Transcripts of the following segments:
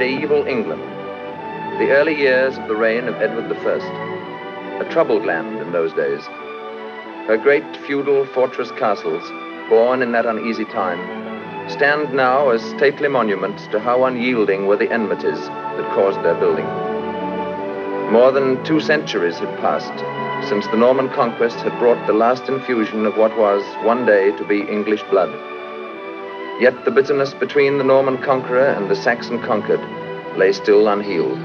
medieval England, the early years of the reign of Edward I, a troubled land in those days. Her great feudal fortress castles, born in that uneasy time, stand now as stately monuments to how unyielding were the enmities that caused their building. More than 2 centuries had passed since the Norman conquest had brought the last infusion of what was one day to be English blood. Yet the bitterness between the Norman conqueror and the Saxon conquered lay still unhealed.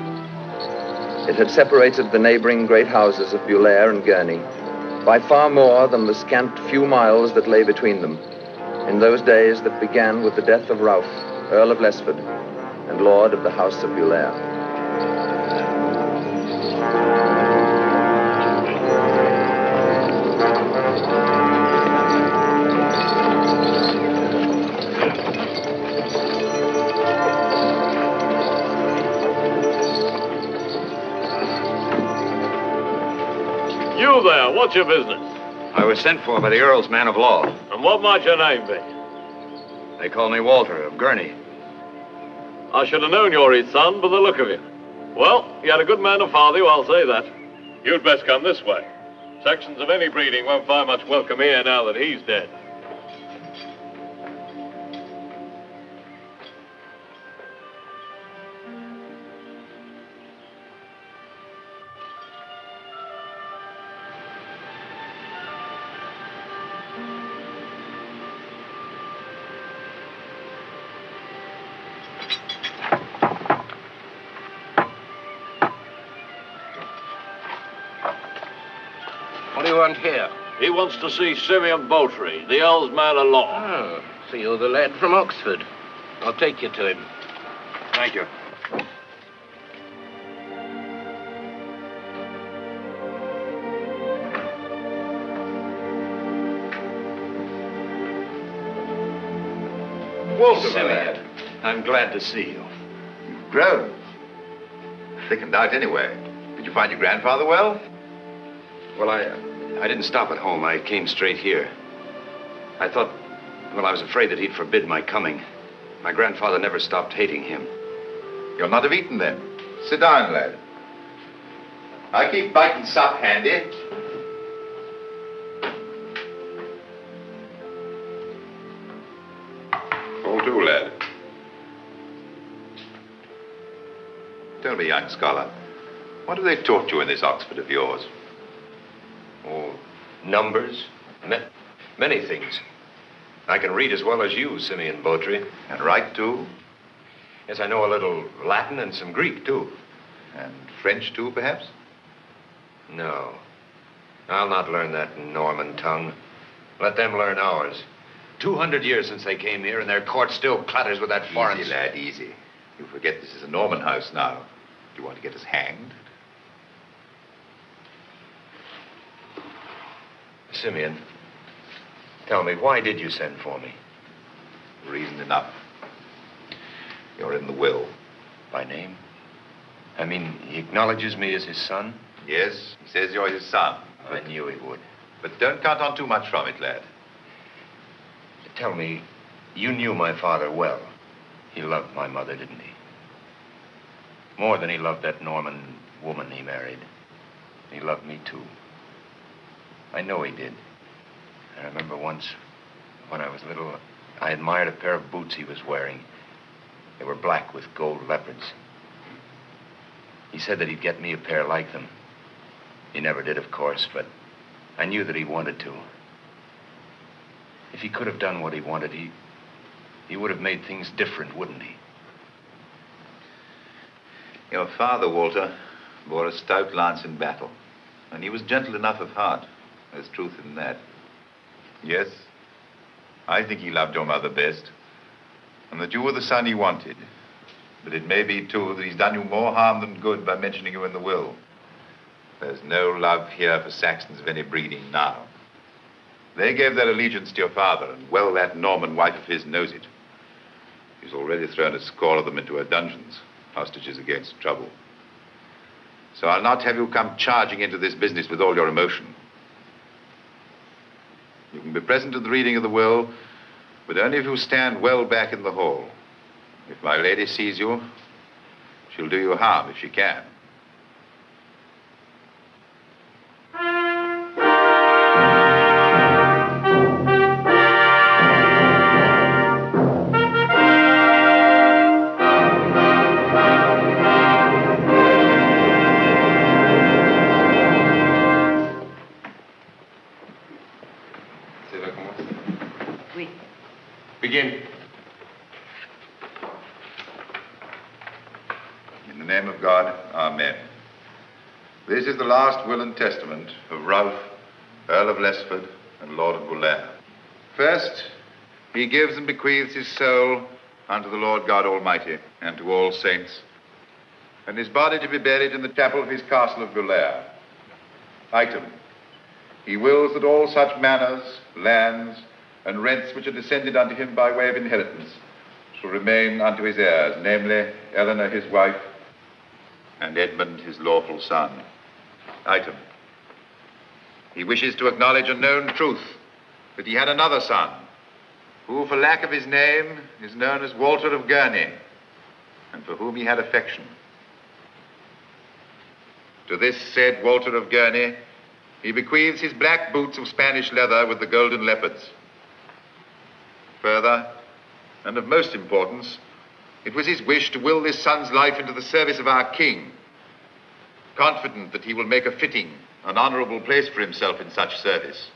It had separated the neighboring great houses of Bulair and Gurney by far more than the scant few miles that lay between them in those days that began with the death of Ralph, Earl of Lesford, and Lord of the House of Bulair. You there, what's your business? I was sent for by the Earl's man of law. And what might your name be? They call me Walter of Gurney. I should have known you're his son by the look of you. Well, you had a good man to father you, I'll say that. You'd best come this way. Sections of any breeding won't find much welcome here now that he's dead. What do you want here? He wants to see Simeon Bowtry, the Earl's man of law. Oh, so you're the lad from Oxford. I'll take you to him. Thank you. Walter, Simeon, I'm glad to see you. You've grown. Thickened out anyway. Did you find your grandfather well? Well, I didn't stop at home. I came straight here. I thought, well, I was afraid that he'd forbid my coming. My grandfather never stopped hating him. You're not of Eton, then. Sit down, lad. I keep bite and sup handy. Fall to, lad. Tell me, young scholar, what have they taught you in this Oxford of yours? Oh, numbers, many things. I can read as well as you, Simeon Bowtry. And write, too? Yes, I know a little Latin and some Greek, too. And French, too, perhaps? No. I'll not learn that Norman tongue. Let them learn ours. 200 years since they came here, and their court still clatters with that foreign... Easy, lad, easy. You forget this is a Norman house now. Do you want to get us hanged? Simeon, tell me, why did you send for me? Reason enough. You're in the will. By name? I mean, he acknowledges me as his son? Yes, he says you're his son. I knew he would. But don't count on too much from it, lad. Tell me, you knew my father well. He loved my mother, didn't he? More than he loved that Norman woman he married. He loved me, too. I know he did. I remember once, when I was little, I admired a pair of boots he was wearing. They were black with gold leopards. He said that he'd get me a pair like them. He never did, of course, but I knew that he wanted to. If he could have done what he wanted, he would have made things different, wouldn't he? Your father, Walter, bore a stout lance in battle, and he was gentle enough of heart. There's truth in that. Yes, I think he loved your mother best, and that you were the son he wanted. But it may be, too, that he's done you more harm than good by mentioning you in the will. There's no love here for Saxons of any breeding now. They gave their allegiance to your father, and well that Norman wife of his knows it. He's already thrown a score of them into her dungeons, hostages against trouble. So I'll not have you come charging into this business with all your emotion. You can be present at the reading of the will, but only if you stand well back in the hall. If my lady sees you, She'll do you harm if she can. Begin. In the name of God, amen. This is the last will and testament of Ralph, Earl of Lesford and Lord of Bulair. First, he gives and bequeaths his soul unto the Lord God Almighty and to all saints, and his body to be buried in the chapel of his castle of Bulair. Item, he wills that all such manors, lands, and rents which are descended unto him by way of inheritance shall remain unto his heirs, namely, Eleanor his wife, and Edmund his lawful son. Item, he wishes to acknowledge a known truth, that he had another son, who for lack of his name is known as Walter of Gurney, and for whom he had affection. To this said Walter of Gurney, he bequeaths his black boots of Spanish leather with the golden leopards. Further, and of most importance, it was his wish to will this son's life into the service of our king, confident that he will make a fitting and honorable place for himself in such service.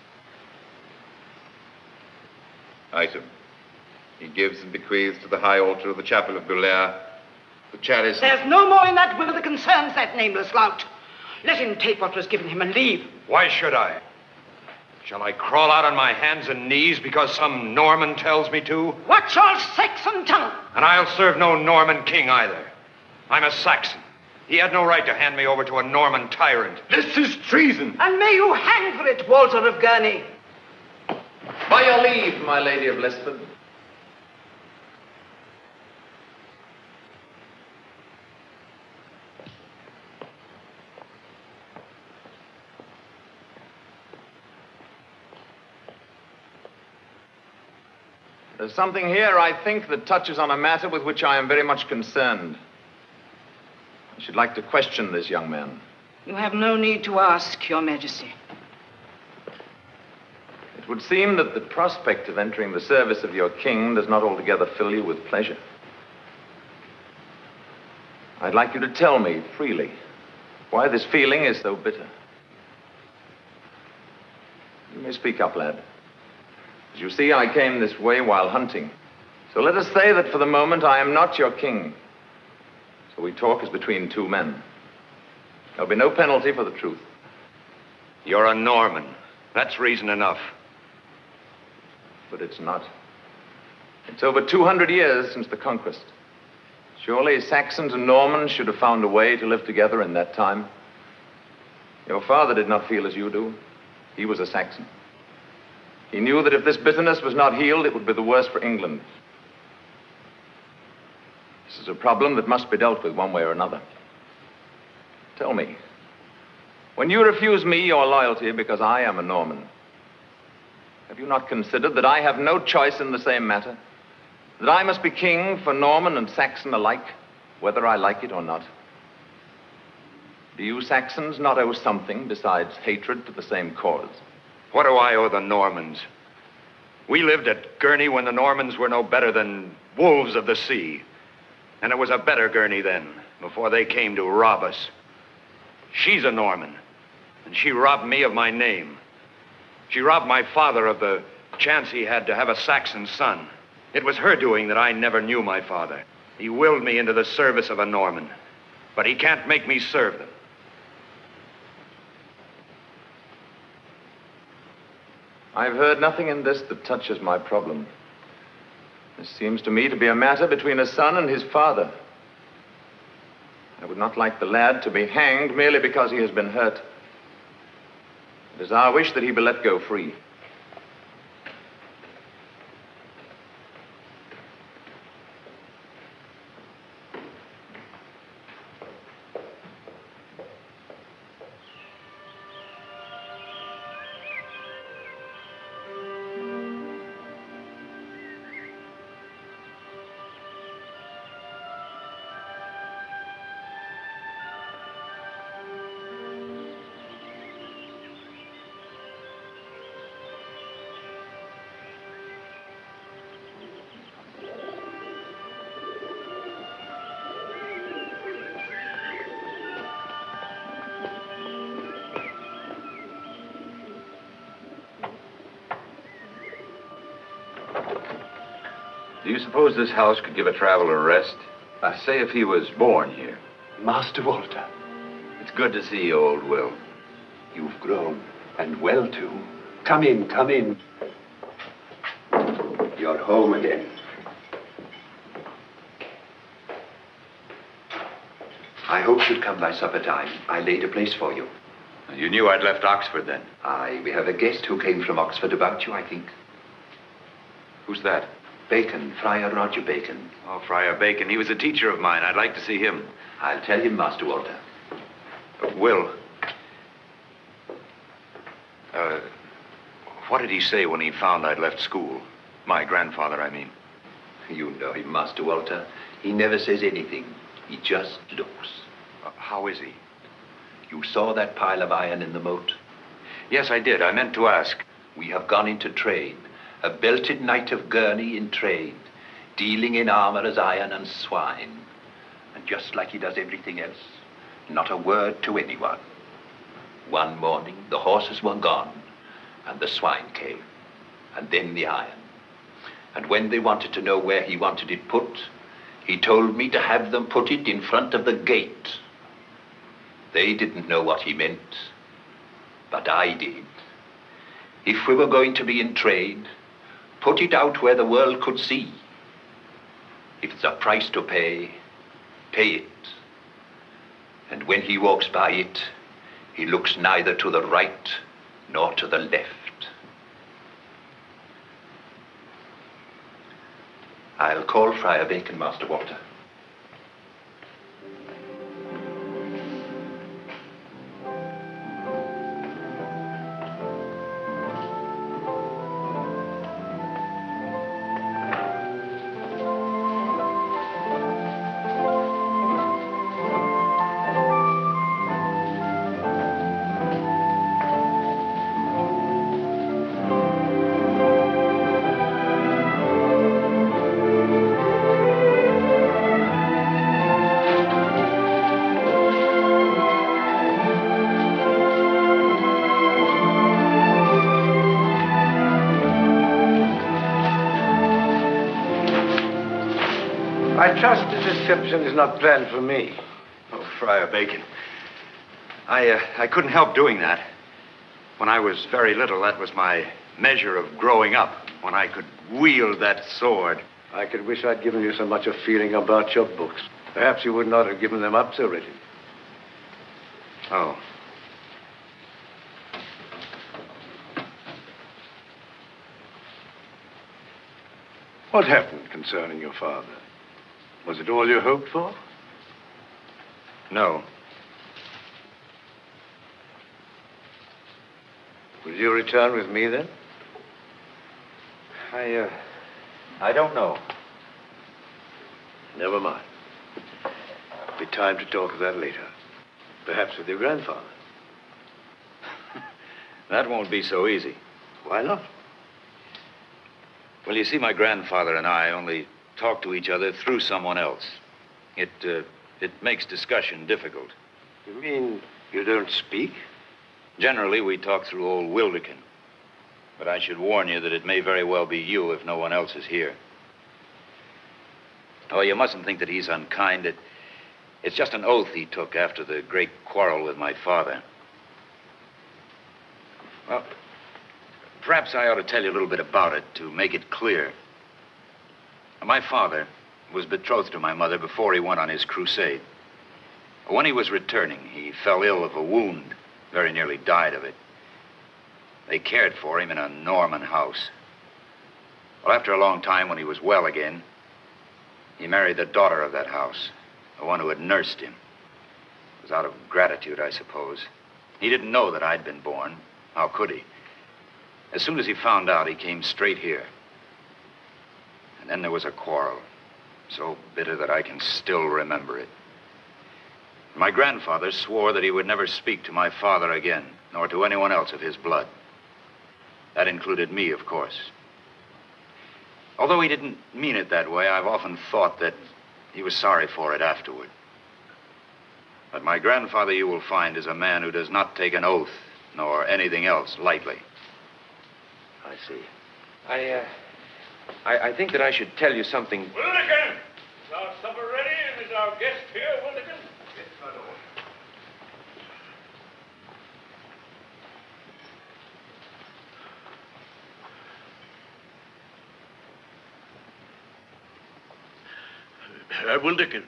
Item, he gives and bequeaths to the high altar of the chapel of Bulair the chalice. There's no more in that will that concerns that nameless lout. Let him take what was given him and leave. Why should I? Shall I crawl out on my hands and knees because some Norman tells me to? Watch your Saxon tongue. And I'll serve no Norman king either. I'm a Saxon. He had no right to hand me over to a Norman tyrant. This is treason. And may you hang for it, Walter of Gurney. By your leave, my lady of Lesford. There's something here, I think, that touches on a matter with which I am very much concerned. I should like to question this young man. You have no need to ask, Your Majesty. It would seem that the prospect of entering the service of your king does not altogether fill you with pleasure. I'd like you to tell me freely why this feeling is so bitter. You may speak up, lad. As you see, I came this way while hunting. So let us say that for the moment I am not your king. So we talk as between two men. There'll be no penalty for the truth. You're a Norman. That's reason enough. But it's not. It's over 200 years since the conquest. Surely Saxons and Normans should have found a way to live together in that time. Your father did not feel as you do. He was a Saxon. He knew that if this bitterness was not healed, it would be the worse for England. This is a problem that must be dealt with one way or another. Tell me, when you refuse me your loyalty because I am a Norman, have you not considered that I have no choice in the same matter? That I must be king for Norman and Saxon alike, whether I like it or not? Do you Saxons not owe something besides hatred to the same cause? What do I owe the Normans? We lived at Gurney when the Normans were no better than wolves of the sea. And it was a better Gurney then, before they came to rob us. She's a Norman, and she robbed me of my name. She robbed my father of the chance he had to have a Saxon son. It was her doing that I never knew my father. He willed me into the service of a Norman, but he can't make me serve them. I've heard nothing in this that touches my problem. This seems to me to be a matter between a son and his father. I would not like the lad to be hanged merely because he has been hurt. It is our wish that he be let go free. you suppose this house could give a traveler rest? Say if he was born here. Master Walter. It's good to see you, old Will. You've grown, and well, too. Come in, come in. You're home again. I hoped you'd come by supper time. I laid a place for you. You knew I'd left Oxford then? Aye, we have a guest who came from Oxford about you, I think. Who's that? Bacon, Friar Roger Bacon. Oh, Friar Bacon. He was a teacher of mine. I'd like to see him. I'll tell him, Master Walter. Will. What did he say when he found I'd left school? My grandfather, I mean. You know him, Master Walter. He never says anything. He just looks. How is he? You saw that pile of iron in the moat? Yes, I did. I meant to ask. We have gone into trade. A belted knight of Gurney in trade, dealing in armor as iron and swine. And just like he does everything else, not a word to anyone. One morning, the horses were gone, and the swine came, and then the iron. And when they wanted to know where he wanted it put, he told me to have them put it in front of the gate. They didn't know what he meant, but I did. If we were going to be in trade, put it out where the world could see. If it's a price to pay, pay it. And when he walks by it, he looks neither to the right nor to the left. I'll call Friar Bacon, Master Walter. I trust this reception is not planned for me. Oh, Friar Bacon. I couldn't help doing that. When I was very little, that was my measure of growing up, when I could wield that sword. I could wish I'd given you so much a feeling about your books. Perhaps you would not have given them up so readily. Oh. What happened concerning your father? Was it all you hoped for? No. Will you return with me, then? I don't know. Never mind. There'll be time to talk of that later. Perhaps with your grandfather. That won't be so easy. Why not? Well, you see, my grandfather and I only talk to each other through someone else. It makes discussion difficult. You mean you don't speak? Generally, we talk through old Wilderkin. But I should warn you that it may very well be you if no one else is here. Oh, you mustn't think that he's unkind. It's just an oath he took after the great quarrel with my father. Well, perhaps I ought to tell you a little bit about it to make it clear. My father was betrothed to my mother before he went on his crusade. When he was returning, he fell ill of a wound, very nearly died of it. They cared for him in a Norman house. Well, after a long time, when he was well again, he married the daughter of that house, the one who had nursed him. It was out of gratitude, I suppose. He didn't know that I'd been born. How could he? As soon as he found out, he came straight here. And then there was a quarrel, so bitter that I can still remember it. My grandfather swore that he would never speak to my father again, nor to anyone else of his blood. That included me, of course. Although he didn't mean it that way, I've often thought that he was sorry for it afterward. But my grandfather, you will find, is a man who does not take an oath, nor anything else, lightly. I see. I think that I should tell you something. Wildekin! Is our supper ready, and is our guest here, Wildekin? Yes, my lord. Wildekin,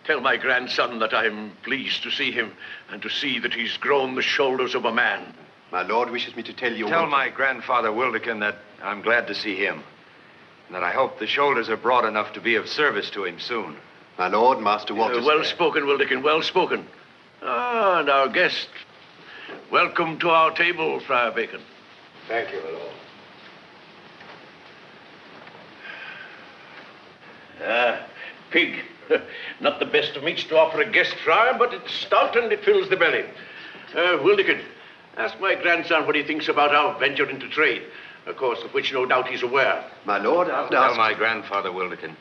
tell my grandson that I'm pleased to see him and to see that he's grown the shoulders of a man. My lord wishes me to tell you... Tell my grandfather Wildekin that I'm glad to see him, and that I hope the shoulders are broad enough to be of service to him soon. My lord, Master Walter... Well spoken, Wildekin, well spoken. Ah, and our guest. Welcome to our table, Friar Bacon. Thank you, my lord. Pig. Not the best of meats to offer a guest, Friar, but it's stout and it fills the belly. Wildekin, ask my grandson what he thinks about our venture into trade, of course, of which no doubt he's aware. My lord, I'll tell my grandfather Wildekin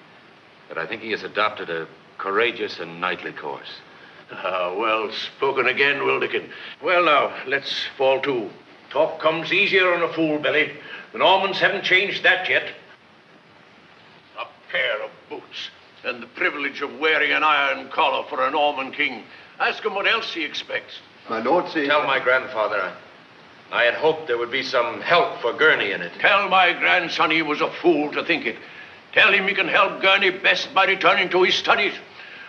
that I think he has adopted a courageous and knightly course. Well spoken again, Wildekin. Well, now, let's fall to. Talk comes easier on a full belly. The Normans haven't changed that yet. A pair of boots, and the privilege of wearing an iron collar for a Norman king. Ask him what else he expects. My lord, see... Tell my grandfather I had hoped there would be some help for Gurney in it. Tell my grandson he was a fool to think it. Tell him he can help Gurney best by returning to his studies,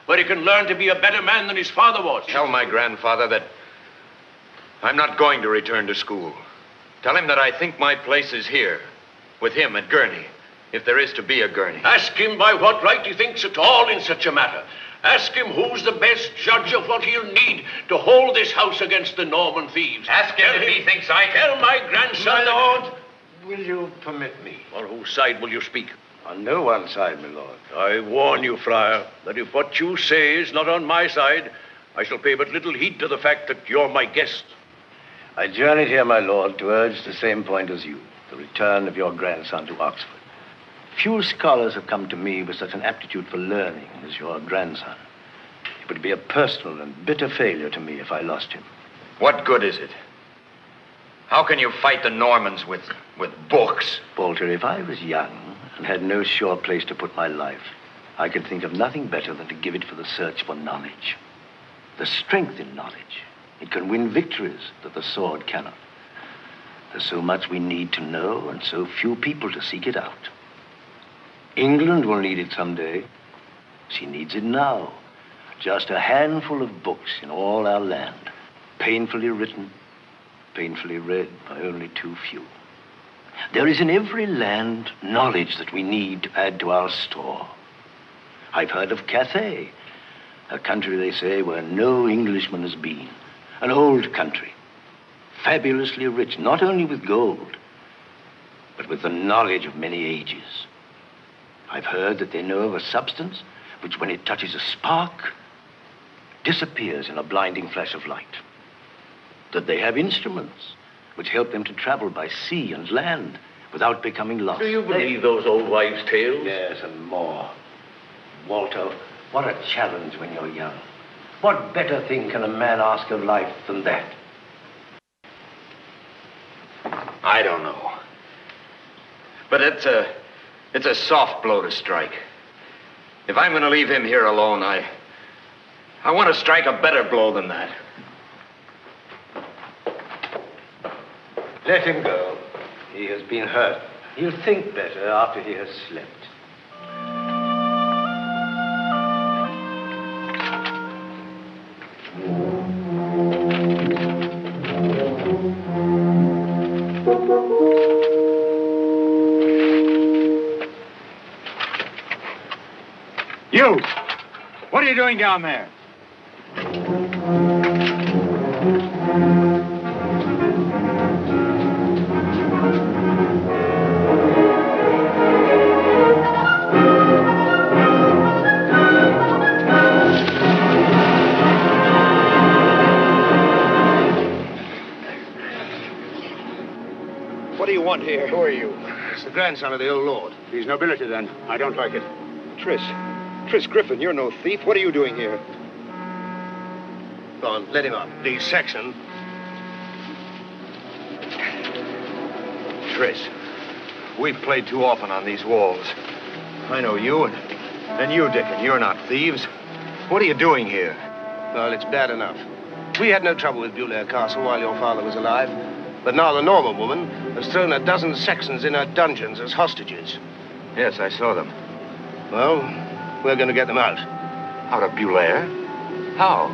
where he can learn to be a better man than his father was. Tell my grandfather that I'm not going to return to school. Tell him that I think my place is here, with him at Gurney, if there is to be a Gurney. Ask him by what right he thinks at all in such a matter. Ask him who's the best judge of what he'll need to hold this house against the Norman thieves. Ask him if he thinks I can. Tell my grandson... My lord, will you permit me? On whose side will you speak? On no one side, my lord. I warn you, Friar, that if what you say is not on my side, I shall pay but little heed to the fact that you're my guest. I journeyed here, my lord, to urge the same point as you, the return of your grandson to Oxford. Few scholars have come to me with such an aptitude for learning as your grandson. It would be a personal and bitter failure to me if I lost him. What good is it? How can you fight the Normans with books? Walter, if I was young and had no sure place to put my life, I could think of nothing better than to give it for the search for knowledge. The strength in knowledge. It can win victories that the sword cannot. There's so much we need to know and so few people to seek it out. England will need it someday. She needs it now. Just a handful of books in all our land, painfully written, painfully read by only too few. There is in every land knowledge that we need to add to our store. I've heard of Cathay, a country, they say, where no Englishman has been. An old country, fabulously rich, not only with gold, but with the knowledge of many ages. I've heard that they know of a substance which, when it touches a spark, disappears in a blinding flash of light. That they have instruments which help them to travel by sea and land without becoming lost. Do you believe those old wives' tales? Yes, and more. Walter, what a challenge when you're young. What better thing can a man ask of life than that? I don't know. But it's a soft blow to strike. If I'm going to leave him here alone, I want to strike a better blow than that. Let him go. He has been hurt. He'll think better after he has slept. You! What are you doing down there? What do you want here? Who are you? It's the grandson of the old lord. He's nobility, then. I don't like it. Tris Griffin, you're no thief. What are you doing here? Go on, let him up. The Saxon. Tris, We've played too often on these walls. I know you, and you, Dickon. You're not thieves. What are you doing here? Well, it's bad enough. We had no trouble with Bulair Castle while your father was alive. But now the Norman woman has thrown a dozen Saxons in her dungeons as hostages. Yes, I saw them. Well, we're going to get them out. Out of Bulair? How?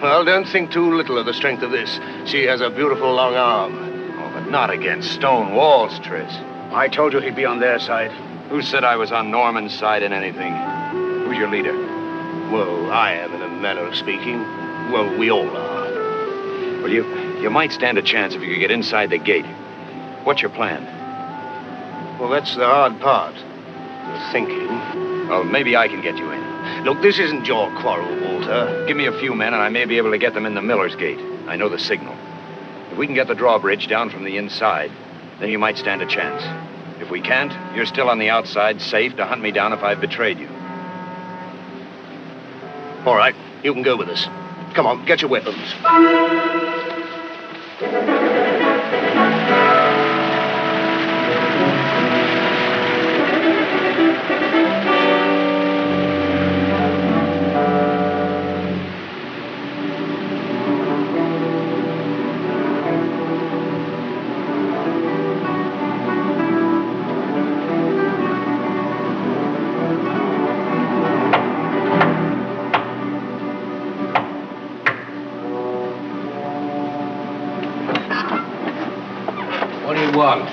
Well, don't think too little of the strength of this. She has a beautiful long arm. Oh, but not against stone walls, Tris. I told you he'd be on their side. Who said I was on Norman's side in anything? Who's your leader? Well, I am, in a manner of speaking. Well, we all are. Well, you might stand a chance if you could get inside the gate. What's your plan? Well, that's the hard part. The thinking. Well, maybe I can get you in. Look, this isn't your quarrel, Walter. Give me a few men, and I may be able to get them in the Miller's Gate. I know the signal. If we can get the drawbridge down from the inside, then you might stand a chance. If we can't, you're still on the outside, safe to hunt me down if I've betrayed you. All right, you can go with us. Come on, get your weapons. What do you want?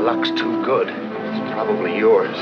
Luck's too good. It's probably yours.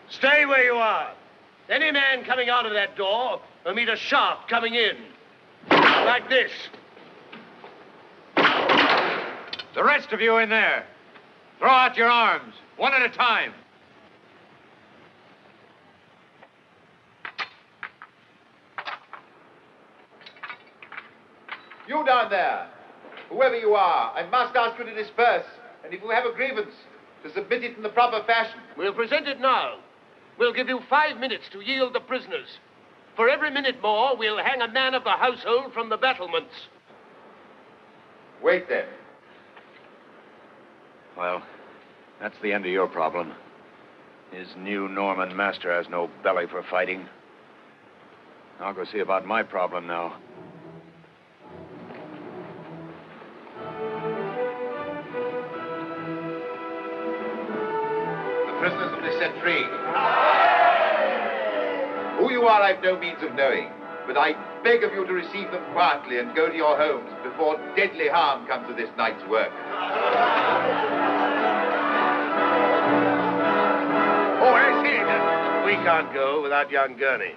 Stay where you are. Any man coming out of that door will meet a shaft coming in. Like this. The rest of you in there, throw out your arms, one at a time. You down there, whoever you are, I must ask you to disperse. And if you have a grievance, to submit it in the proper fashion. We'll present it now. We'll give you 5 minutes to yield the prisoners. For every minute more, we'll hang a man of the household from the battlements. Wait then. Well, that's the end of your problem. His new Norman master has no belly for fighting. I'll go see about my problem now. Prisoners will be set free. Who you are, I've no means of knowing, but I beg of you to receive them quietly and go to your homes before deadly harm comes to this night's work. Oh, I see. We can't go without young Gurney.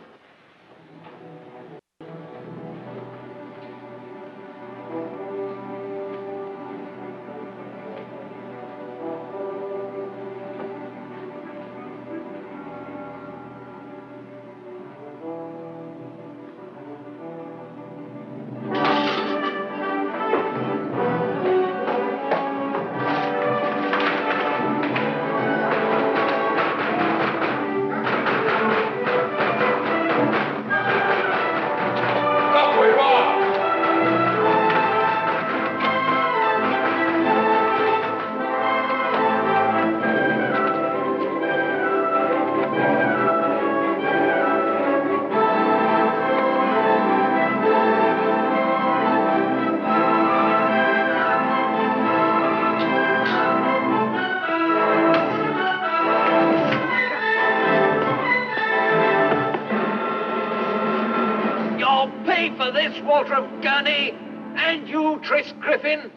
I'll pay for this, Walter of Gurney, and you, Tris Griffin.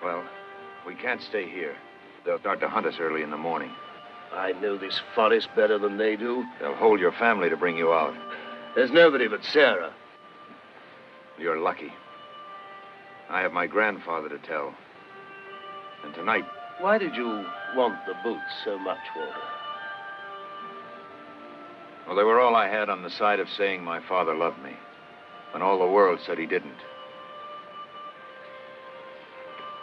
Well, we can't stay here. They'll start to hunt us early in the morning. I know this forest better than they do. They'll hold your family to bring you out. There's nobody but Sarah. You're lucky. I have my grandfather to tell. And tonight... Why did you want the boots so much, Walter? Well, they were all I had on the side of saying my father loved me, when all the world said he didn't.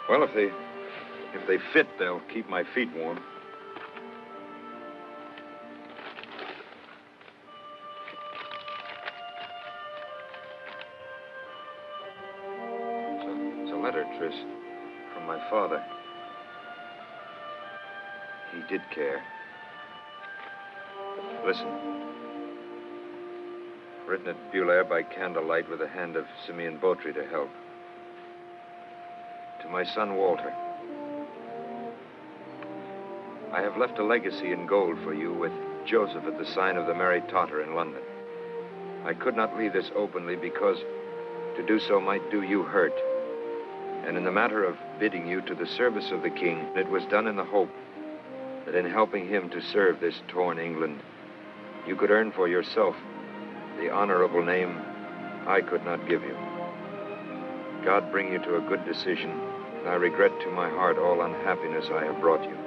Well, if they fit, they'll keep my feet warm. It's a letter, Tris, from my father. He did care. Listen. Written at Bulair by candlelight with the hand of Simeon Beautry to help. To my son, Walter. I have left a legacy in gold for you with Joseph at the sign of the Mary Totter in London. I could not leave this openly because to do so might do you hurt. And in the matter of bidding you to the service of the king, it was done in the hope that in helping him to serve this torn England, you could earn for yourself the honorable name I could not give you. God bring you to a good decision, and I regret to my heart all unhappiness I have brought you.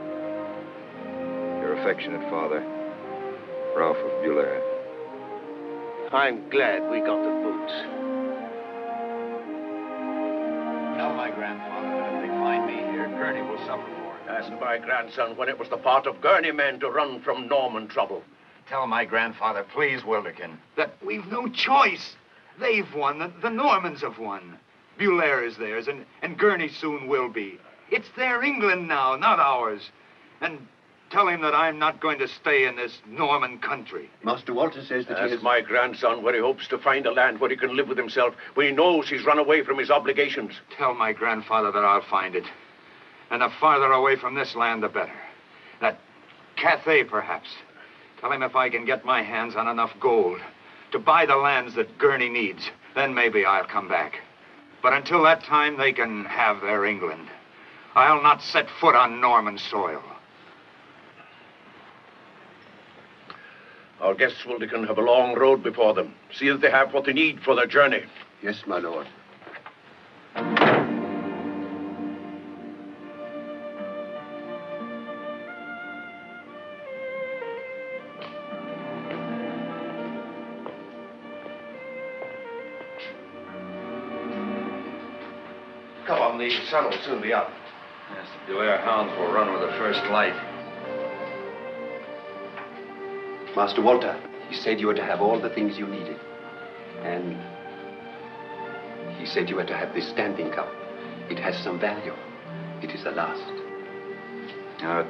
Your affectionate father, Ralph of Bulair. I'm glad we got the boots. Tell my grandfather that if they find me here, Gurney will suffer for it. Ask my grandson when it was the part of Gurney men to run from Norman trouble. Tell my grandfather, please, Wilderkin. That we've no choice. They've won. The Normans have won. Bulair is theirs, and Gurney soon will be. It's their England now, not ours. And tell him that I'm not going to stay in this Norman country. Master Walter says that he is my grandson where he hopes to find a land where he can live with himself, where he knows he's run away from his obligations. Tell my grandfather that I'll find it. And the farther away from this land, the better. That Cathay, perhaps. Tell him if I can get my hands on enough gold to buy the lands that Gurney needs, then maybe I'll come back. But until that time, they can have their England. I'll not set foot on Norman soil. Our guests will have a long road before them. See that they have what they need for their journey. Yes, my lord. Come on, the sun will soon be up. Yes, the Bulair hounds will run with the first light. Master Walter, he said you were to have all the things you needed. And he said you were to have this standing cup. It has some value. It is the last.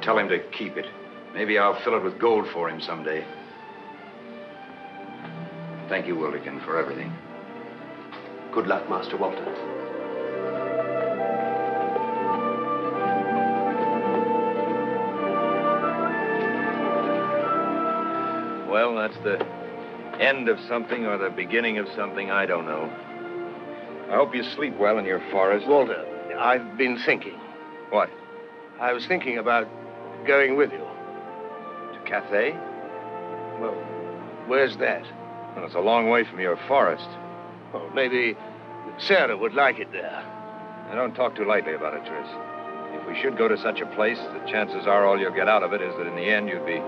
Tell him to keep it. Maybe I'll fill it with gold for him someday. Thank you, Wilderkin, for everything. Good luck, Master Walter. Well, that's the end of something or the beginning of something, I don't know. I hope you sleep well in your forest. Walter, I've been thinking. What? I was thinking about going with you. To Cathay? Well, where's that? Well, it's a long way from your forest. Well, maybe Sarah would like it there. I don't talk too lightly about it, Tris. If we should go to such a place, the chances are all you'll get out of it is that in the end you'd be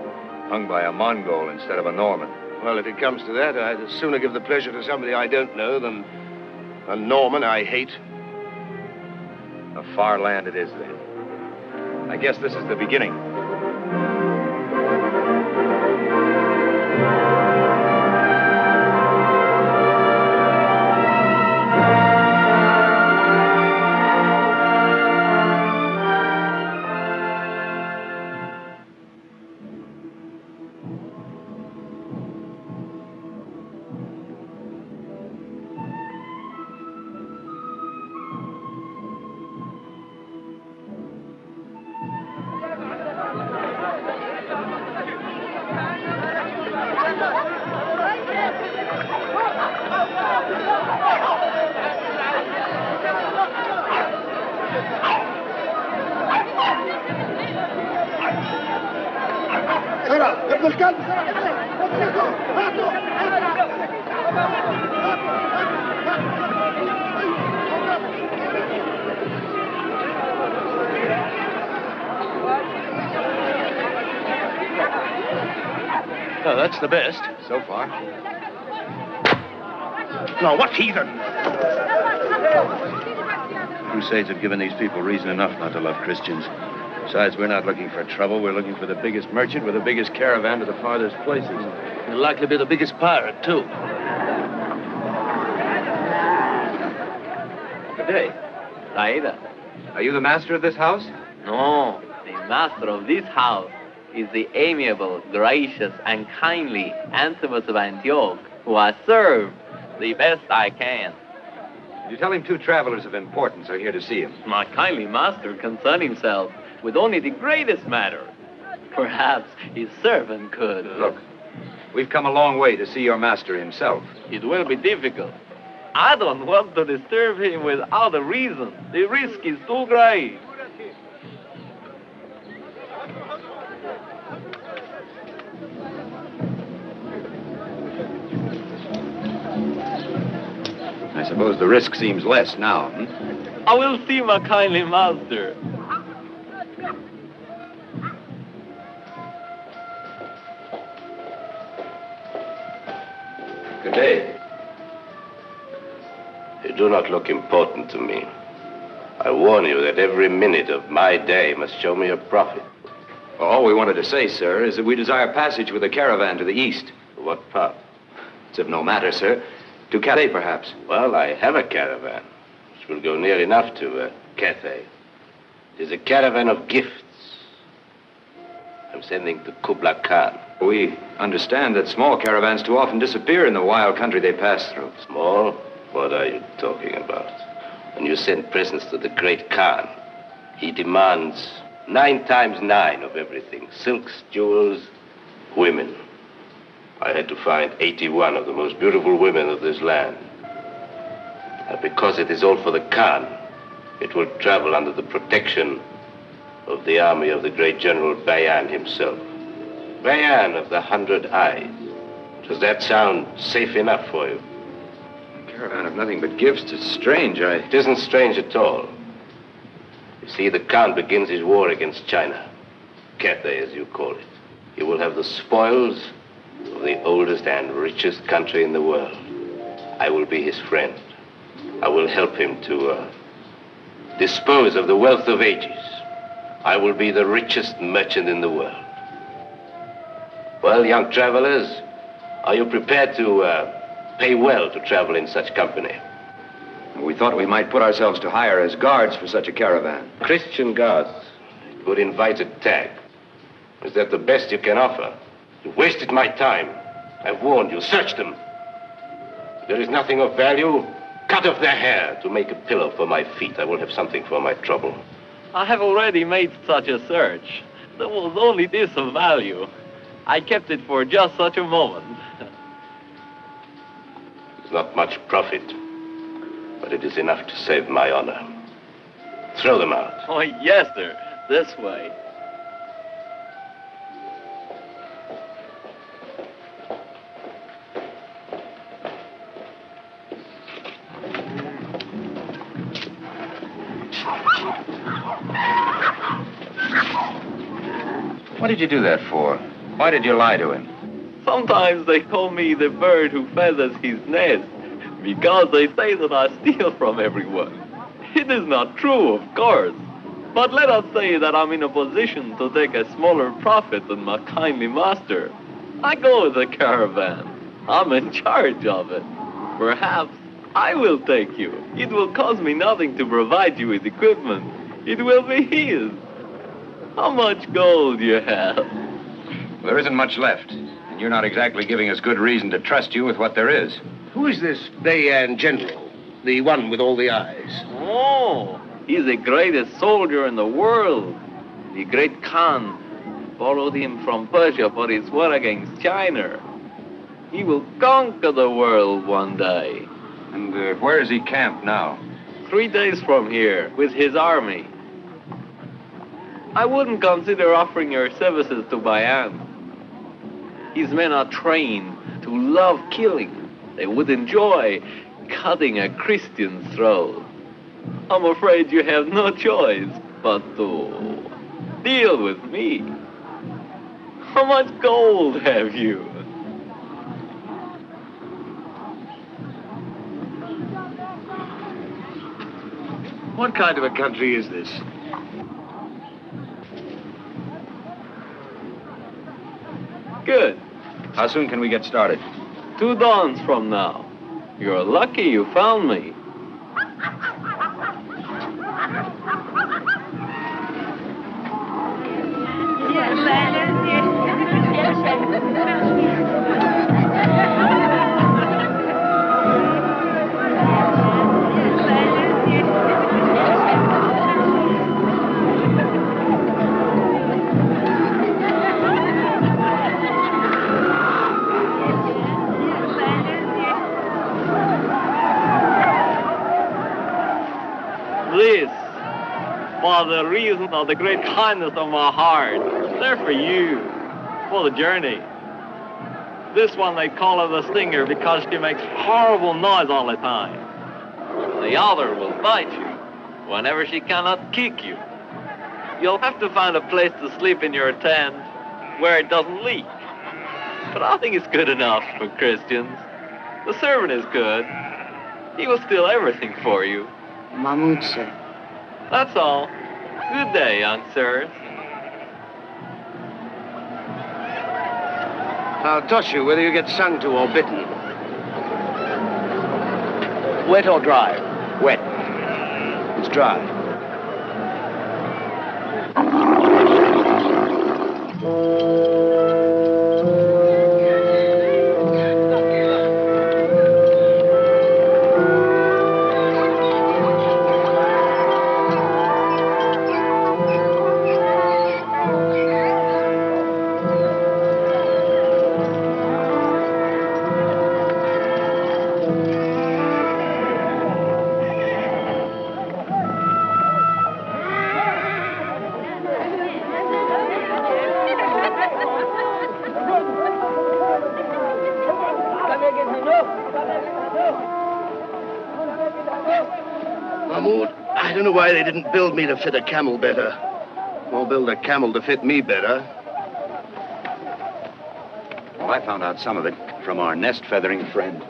hung by a Mongol instead of a Norman. Well, if it comes to that, I'd sooner give the pleasure to somebody I don't know than a Norman I hate. A far land it is, then. I guess this is the beginning. Oh, that's the best. So far. No, what heathen? Crusades have given these people reason enough not to love Christians. Besides, we're not looking for trouble. We're looking for the biggest merchant with the biggest caravan to the farthest places. He'll likely be the biggest pirate, too. Good day. Saida. Are you the master of this house? No, the master of this house is the amiable, gracious, and kindly Antipas of Antioch, who I serve the best I can. You tell him two travelers of importance are here to see him. My kindly master concern himself with only the greatest matter. Perhaps his servant could. Look, we've come a long way to see your master himself. It will be difficult. I don't want to disturb him without a reason. The risk is too great. I suppose the risk seems less now, I will see my kindly master. Good day. You do not look important to me. I warn you that every minute of my day must show me a profit. All we wanted to say, sir, is that we desire passage with a caravan to the east. What part? It's of no matter, sir. To Cathay, perhaps. Well, I have a caravan, which will go near enough to Cathay. It is a caravan of gifts. I'm sending to Kubla Khan. We understand that small caravans too often disappear in the wild country they pass through. Small? What are you talking about? When you send presents to the great Khan, he demands 9 times 9 of everything. Silks, jewels, women. I had to find 81 of the most beautiful women of this land. And because it is all for the Khan, it will travel under the protection of the army of the great General Bayan himself. Bayan of the 100 Eyes. Does that sound safe enough for you? A caravan of nothing but gifts. It's strange. It isn't strange at all. You see, the Khan begins his war against China. Cathay, as you call it. He will have the spoils of the oldest and richest country in the world. I will be his friend. I will help him to dispose of the wealth of ages. I will be the richest merchant in the world. Well, young travelers, are you prepared to pay well to travel in such company? We thought we might put ourselves to hire as guards for such a caravan. Christian guards. It would invite a tag. Is that the best you can offer? You wasted my time. I've warned you. Search them. If there is nothing of value, cut off their hair to make a pillow for my feet. I will have something for my trouble. I have already made such a search. There was only this of value. I kept it for just such a moment. It's not much profit, but it is enough to save my honor. Throw them out. Oh, yes, sir. This way. What did you do that for? Why did you lie to him? Sometimes they call me the bird who feathers his nest, because they say that I steal from everyone. It is not true, of course. But let us say that I'm in a position to take a smaller profit than my kindly master. I go with the caravan. I'm in charge of it. Perhaps I will take you. It will cost me nothing to provide you with equipment. It will be his. How much gold do you have? Well, there isn't much left. And you're not exactly giving us good reason to trust you with what there is. Who is this Bayan general? The one with all the eyes? Oh, he's the greatest soldier in the world. The great Khan borrowed him from Persia for his war against China. He will conquer the world one day. And where is he camped now? 3 days from here, with his army. I wouldn't consider offering your services to Bayan. His men are trained to love killing. They would enjoy cutting a Christian's throat. I'm afraid you have no choice but to deal with me. How much gold have you? What kind of a country is this? Good. How soon can we get started? 2 dawns from now. You're lucky you found me. This, for the reason of the great kindness of my heart, they're for you, for the journey. This one they call her the Stinger because she makes horrible noise all the time. The other will bite you whenever she cannot kick you. You'll have to find a place to sleep in your tent where it doesn't leak. But I think it's good enough for Christians. The servant is good. He will steal everything for you. Mahmoud, sir. That's all. Good day, young sirs. I'll toss you whether you get sung to or bitten. Wet or dry? Wet. It's dry. Mahmoud, I don't know why they didn't build me to fit a camel better. Or build a camel to fit me better. Well, I found out some of it from our nest-feathering friend.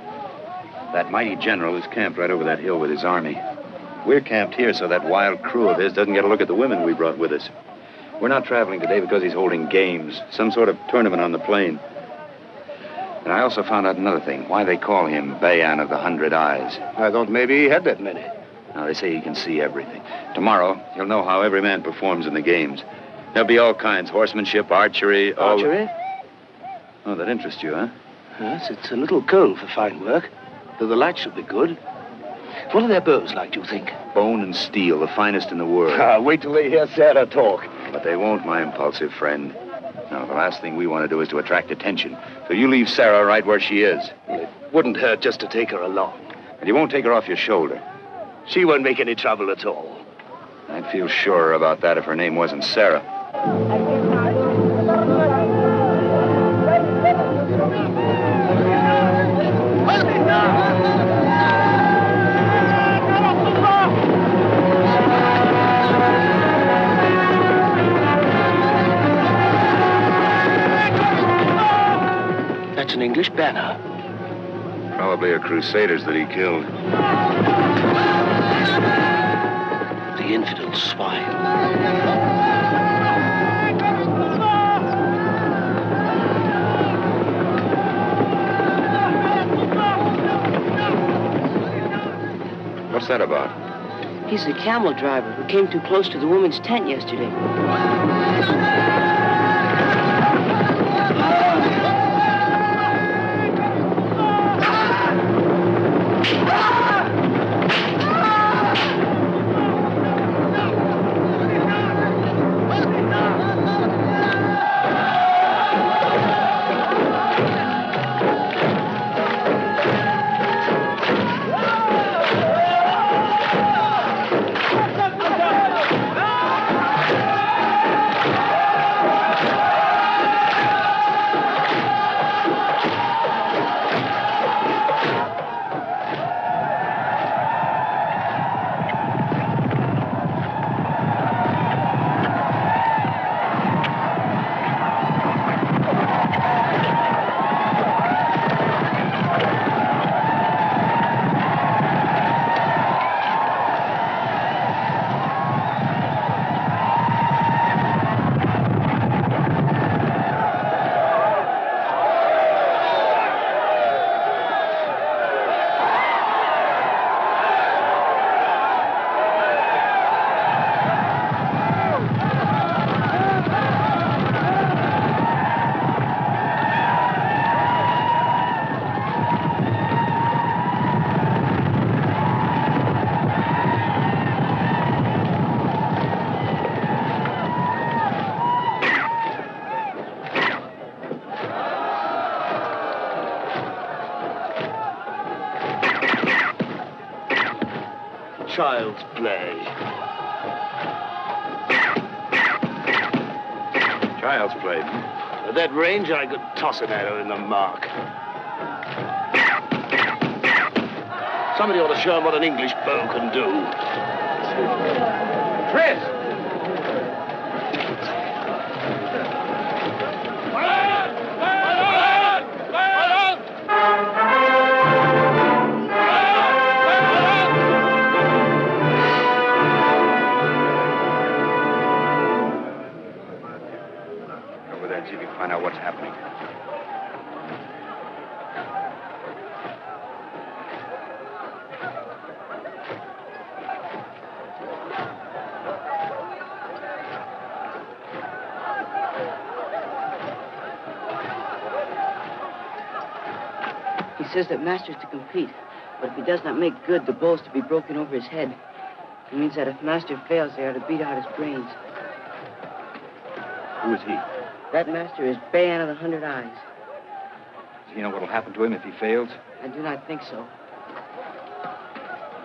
That mighty general is camped right over that hill with his army. We're camped here so that wild crew of his doesn't get a look at the women we brought with us. We're not traveling today because he's holding games, some sort of tournament on the plain. And I also found out another thing, why they call him Bayan of the 100 Eyes. I thought maybe he had that many. Now, they say he can see everything. Tomorrow, he'll know how every man performs in the games. There'll be all kinds, horsemanship, archery, Archery? Oh, that interests you, huh? Yes, it's a little cold for fine work, though the light should be good. What are their bows like, do you think? Bone and steel, the finest in the world. Wait till they hear Sarah talk. But they won't, my impulsive friend. No, the last thing we want to do is to attract attention. So you leave Sarah right where she is. Well, it wouldn't hurt just to take her along. And you won't take her off your shoulder. She won't make any trouble at all. I'd feel surer about that if her name wasn't Sarah. That's an English banner. Probably a crusaders that he killed. The infidel swine. What's that about? He's the camel driver who came too close to the woman's tent yesterday. child's play. Child's play. At that range, I could toss an arrow in the mark. Somebody ought to show him what an English bow can do. Chris! Over there and see if you can find out what's happening. He says that Master's to compete, but if he does not make good, the bowl's to be broken over his head. It means that if Master fails, they are to beat out his brains. Who is he? That Master is Bayan of the 100 Eyes. Does he know what'll happen to him if he fails? I do not think so.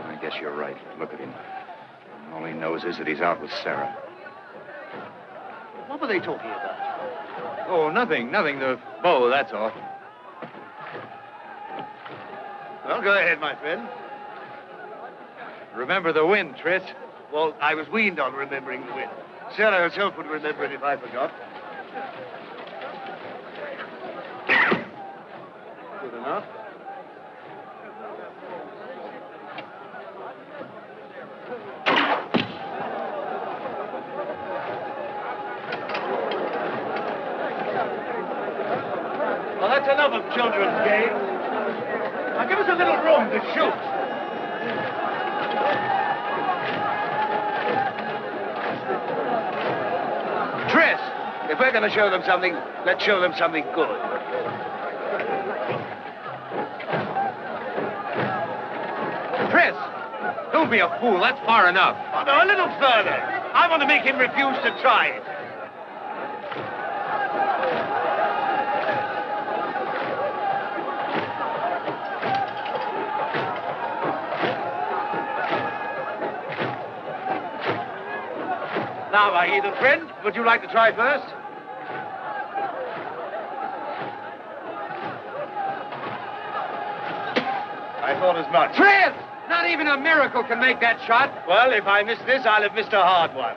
I guess you're right. Look at him. All he knows is that he's out with Sarah. What were they talking about? Oh, nothing. The bow, that's all. Well, go ahead, my friend. Remember the wind, Tris. Well, I was weaned on remembering the wind. Sarah herself would remember it if I forgot. Good enough. Well, that's enough of children's games. Now, give us a little room to shoot. Tris, if we're going to show them something, let's show them something good. Tris! Don't be a fool. That's far enough. Oh, no, a little further. I want to make him refuse to try it. Now, my heathen friend, would you like to try first? I thought as much. Tris! Not even a miracle can make that shot. Well, if I miss this, I'll have missed a hard one.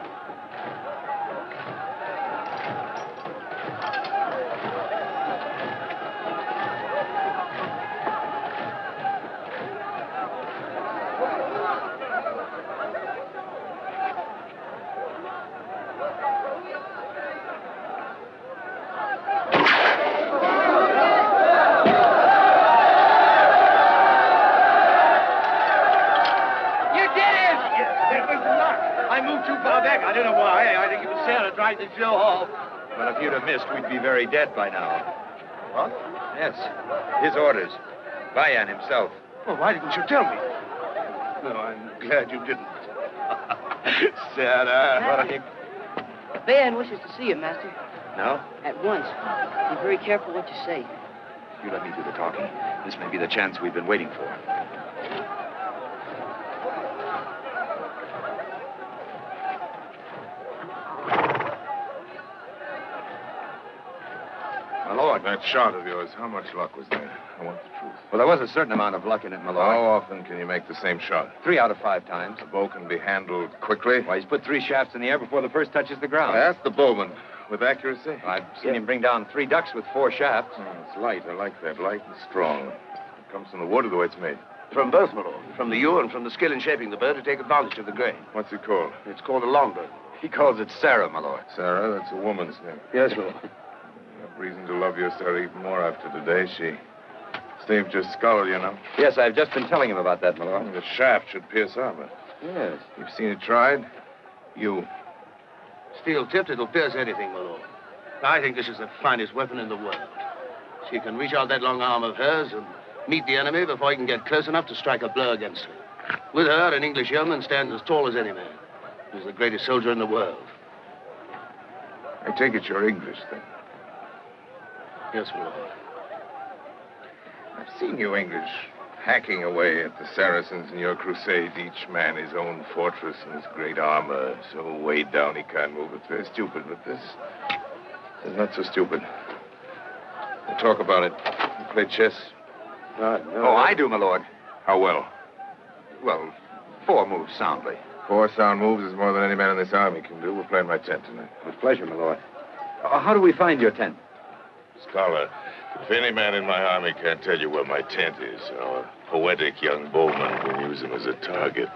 I don't know why. I think it was Sarah trying to show off. But if you'd have missed, we'd be very dead by now. What? Yes. His orders. Bayan himself. Well, why didn't you tell me? No, I'm glad you didn't. Sarah, what a... Bayan wishes to see you, Master. No? At once. Be very careful what you say. You let me do the talking. This may be the chance we've been waiting for. My lord, that shot of yours, how much luck was there? I want the truth. Well, there was a certain amount of luck in it, my lord. How often can you make the same shot? 3 out of 5 times. The bow can be handled quickly? Why, he's put 3 shafts in the air before the first touches the ground. That's the bowman. With accuracy? Well, I've seen him bring down 3 ducks with 4 shafts. Oh, it's light. I like that. Light and strong. It comes from the wood or the way it's made? From both, my lord. From the yew and from the skill in shaping the bird to take advantage of the grain. What's it called? It's called a longbow. He calls it Sarah, my lord. Sarah? That's a woman's name. Yes, Lord. I have reason to love your Sarah even more after today. She saved your skull, you know. Yes, I've just been telling him about that, my lord. The shaft should pierce armor. Yes. You've seen it tried? You. Steel-tipped, it'll pierce anything, my lord. I think this is the finest weapon in the world. She can reach out that long arm of hers and meet the enemy before he can get close enough to strike a blow against her. With her, an English yeoman stands as tall as any man. He's the greatest soldier in the world. I take it you're English, then. Yes, my lord. I've seen you English hacking away at the Saracens in your crusades, each man his own fortress and his great armor, so weighed down he can't move. It's very stupid, but this is not so stupid. We'll talk about it. You play chess? No. Oh, I do, my lord. How well? Well, 4 moves soundly. 4 sound moves is more than any man in this army can do. We'll play in my tent tonight. With pleasure, my lord. How do we find your tent? Scholar, if any man in my army can't tell you where my tent is, our poetic young bowman can use him as a target.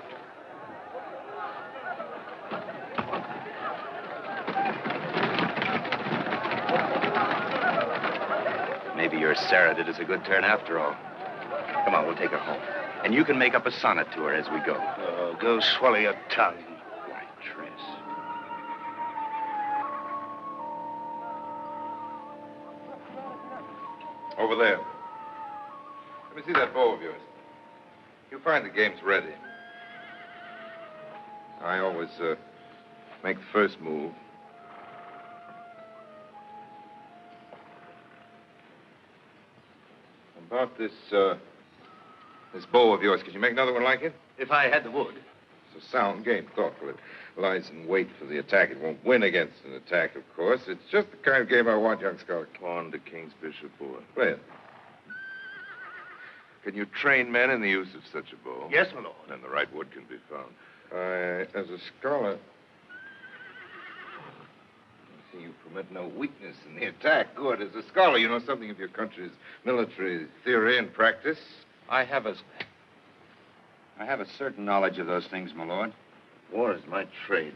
Maybe your Sarah did us a good turn after all. Come on, we'll take her home. And you can make up a sonnet to her as we go. Oh, go swallow your tongue. White dress. Over there. Let me see that bow of yours. You find the game's ready. I always make the first move. About this bow of yours, could you make another one like it? If I had the wood. It's a sound game, thoughtful. It lies in wait for the attack. It won't win against an attack, of course. It's just the kind of game I want, young scholar. Pawn to King's Bishop, boy. Play it. Can you train men in the use of such a bow? Yes, my lord. Then the right wood can be found. As a scholar, I see you permit no weakness in the attack. Good. As a scholar, you know something of your country's military theory and practice. I have a certain knowledge of those things, my lord. War is my trade.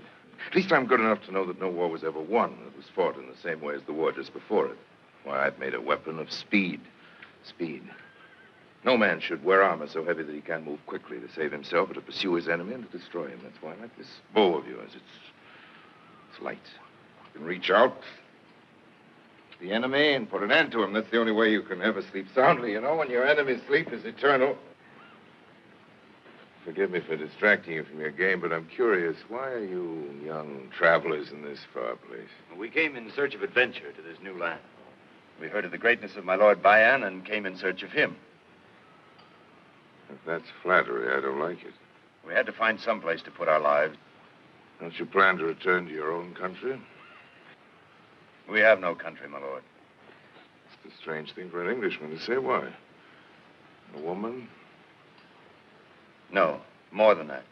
At least I'm good enough to know that no war was ever won. It was fought in the same way as the war just before it. Why, I've made a weapon of speed. Speed. No man should wear armor so heavy that he can't move quickly to save himself or to pursue his enemy and to destroy him. That's why I like this bow of yours. It's light. You can reach out to the enemy and put an end to him. That's the only way you can ever sleep soundly, you know, when your enemy's sleep is eternal. Forgive me for distracting you from your game, but I'm curious. Why are you young travelers in this far place? We came in search of adventure to this new land. We heard of the greatness of my Lord Bayan and came in search of him. If that's flattery, I don't like it. We had to find some place to put our lives. Don't you plan to return to your own country? We have no country, my lord. It's a strange thing for an Englishman to say. Why? A woman? No, more than that.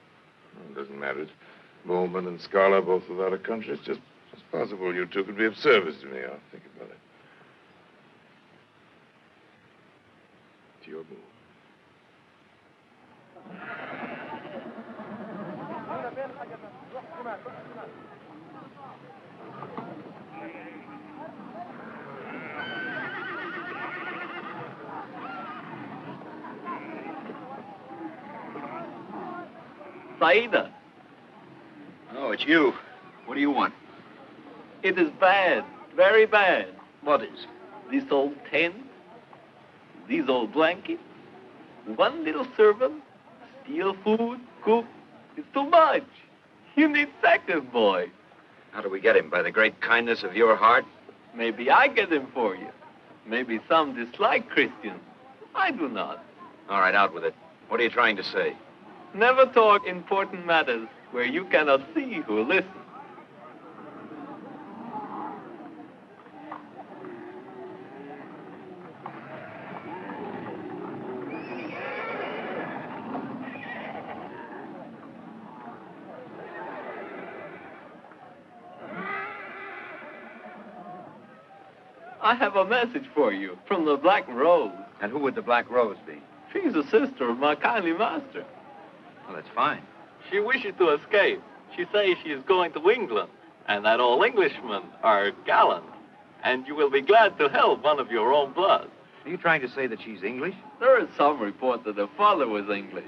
It doesn't matter. Bowman and scholar both without a country. It's just possible you two could be of service to me. I'll think about it. It's your move. Saida. Oh, it's you. What do you want? It is bad, very bad. What is? This old tent, these old blankets, one little servant, steal food, cook. It's too much. You need second, boy. How do we get him? By the great kindness of your heart? Maybe I get him for you. Maybe some dislike Christians. I do not. All right, out with it. What are you trying to say? Never talk important matters where you cannot see who listens. I have a message for you from the Black Rose. And who would the Black Rose be? She's a sister of my kindly master. Well, that's fine. She wishes to escape. She says she is going to England, and that all Englishmen are gallant, and you will be glad to help one of your own blood. Are you trying to say that she's English? There is some report that her father was English,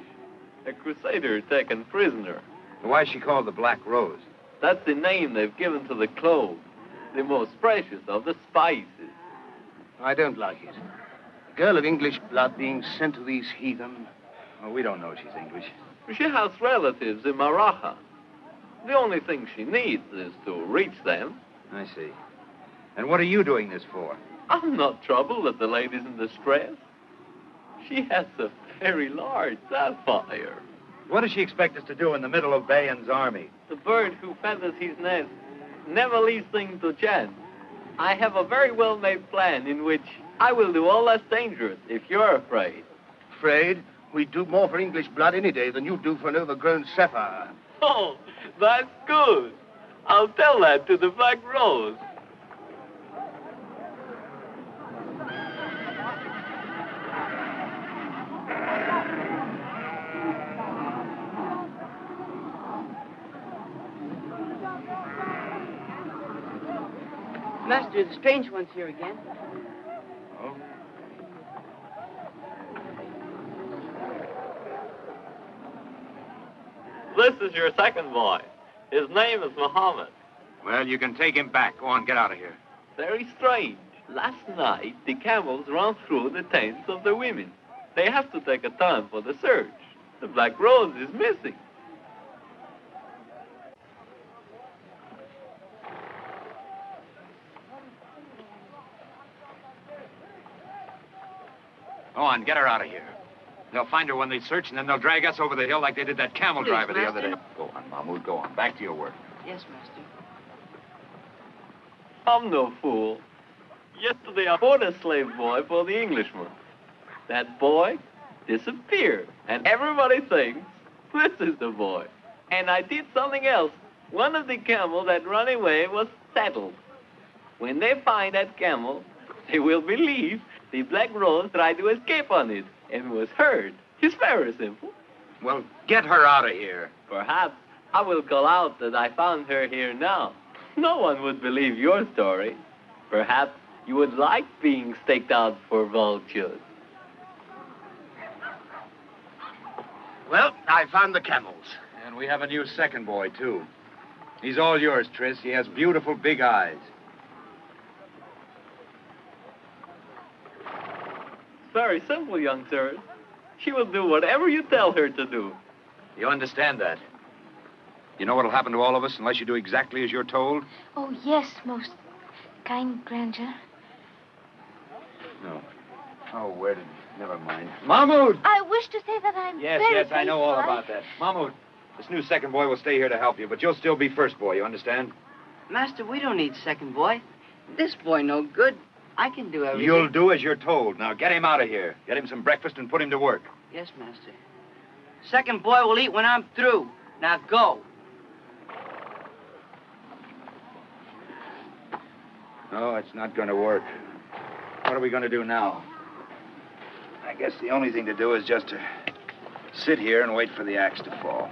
a crusader taken prisoner. Why is she called the Black Rose? That's the name they've given to the clove, the most precious of the spices. I don't like it. A girl of English blood being sent to these heathen. Well, we don't know she's English. She has relatives in Maraha. The only thing she needs is to reach them. I see. And what are you doing this for? I'm not troubled that the lady's in distress. She has a very large sapphire. What does she expect us to do in the middle of Bayan's army? The bird who feathers his nest never leaves things to chance. I have a very well-made plan in which I will do all that's dangerous if you're afraid. Afraid? We'd do more for English blood any day than you do for an overgrown sapphire. Oh, that's good. I'll tell that to the Black Rose. Master, the strange one's here again. Oh? This is your second boy. His name is Muhammad. Well, you can take him back. Go on, get out of here. Very strange. Last night, the camels ran through the tents of the women. They have to take a time for the search. The Black Rose is missing. Go on, get her out of here. They'll find her when they search, and then they'll drag us over the hill like they did that camel Please, driver the Master. other day. Go on, Mahmoud, go on. Back to your work. Yes, Master. I'm no fool. Yesterday, I bought a slave boy for the Englishman. That boy disappeared, and everybody thinks this is the boy. And I did something else. One of the camels that ran away was saddled. When they find that camel, they will believe the Black Rose tried to escape on it and was hurt. It's very simple. Well, get her out of here. Perhaps I will call out that I found her here now. No one would believe your story. Perhaps you would like being staked out for vultures. Well, I found the camels. And we have a new second boy, too. He's all yours, Tris. He has beautiful big eyes. Very simple, young sir. She will do whatever you tell her to do. You understand that? You know what'll happen to all of us unless you do exactly as you're told? Oh, yes, most kind grandeur. No. Oh, where did... Never mind. Mahmoud! I wish to say that I'm Yes, very yes, I know all faithful. about that. Mahmoud, this new second boy will stay here to help you, but you'll still be first boy, you understand? Master, we don't need second boy. This boy no good. I can do everything. You'll do as you're told. Now, get him out of here. Get him some breakfast and put him to work. Yes, Master. Second boy will eat when I'm through. Now go. No, it's not going to work. What are we going to do now? I guess the only thing to do is just to sit here and wait for the axe to fall.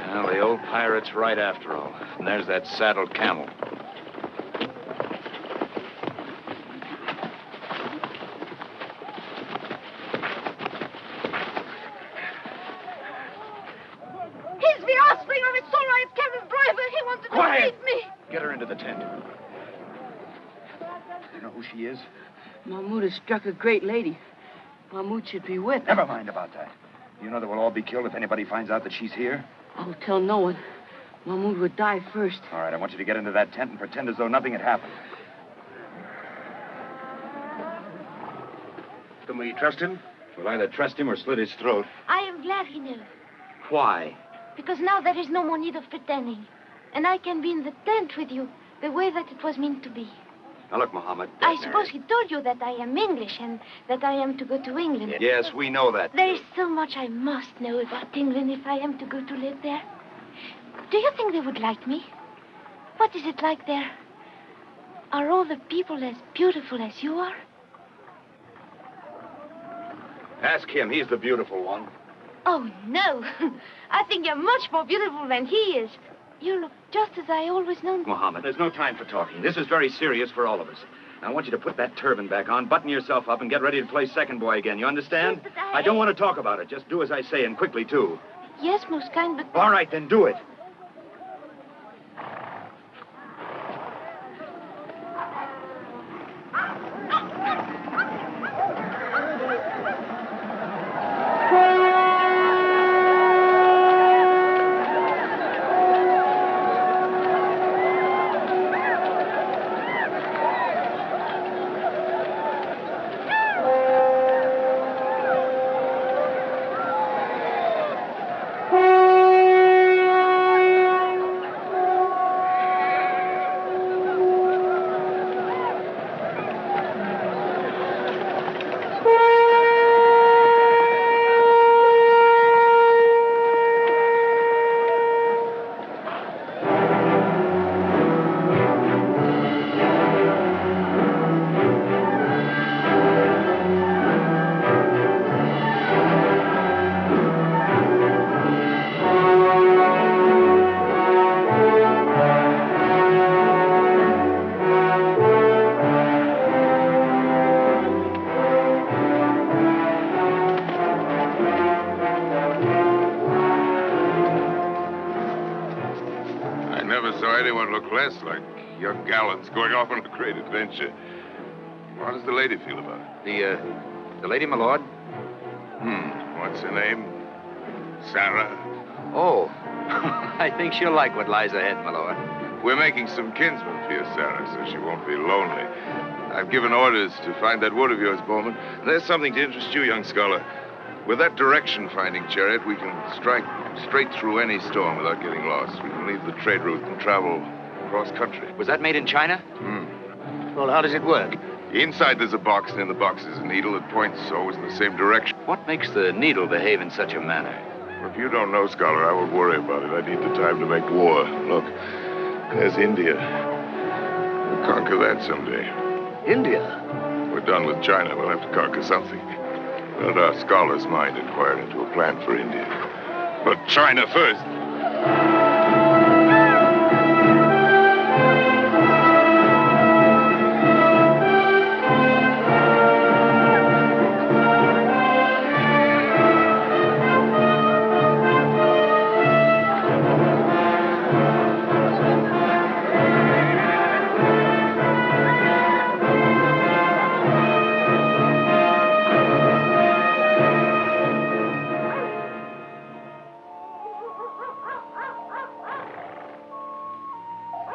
Well, the old pirate's right after all. And there's that saddled camel. He's the offspring of a Sorite camel driver. He wanted Quiet! to beat me. Get her into the tent. You know who she is? Mahmoud has struck a great lady. Mahmoud should be whipped. Never mind about that. You know that we'll all be killed if anybody finds out that she's here? I'll tell no one. Mahmoud would die first. All right, I want you to get into that tent and pretend as though nothing had happened. Can we trust him? We'll either trust him or slit his throat. I am glad he knew. Why? Because now there is no more need of pretending. And I can be in the tent with you the way that it was meant to be. Now, look, Muhammad. I suppose he told you that I am English and that I am to go to England. Yes, we know that. There is so much I must know about England if I am to go to live there. Do you think they would like me? What is it like there? Are all the people as beautiful as you are? Ask him. He's the beautiful one. Oh, no. I think you're much more beautiful than he is. You look just as I always known. Muhammad, there's no time for talking. This is very serious for all of us. Now, I want you to put that turban back on, button yourself up, and get ready to play second boy again. You understand? Yes, I don't want to talk about it. Just do as I say, and quickly, too. Yes, most kind, but... All right, then do it. never saw anyone look less like young gallants going off on a great adventure. How does the lady feel about it? The lady, my lord? What's her name? Sarah? Oh, I think she'll like what lies ahead, my lord. We're making some kinsmen for you, Sarah, so she won't be lonely. I've given orders to find that wood of yours, Bowman. There's something to interest you, young scholar. With that direction-finding chariot, we can strike straight through any storm without getting lost. We can leave the trade route and travel across country. Was that made in China? Well, how does it work? Inside there's a box, and in the box is a needle that points always in the same direction. What makes the needle behave in such a manner? If you don't know, scholar, I won't worry about it. I need the time to make war. Look, there's India. We'll conquer that someday. India? We're done with China. We'll have to conquer something. Let our scholar's mind inquire into a plan for India. But China first.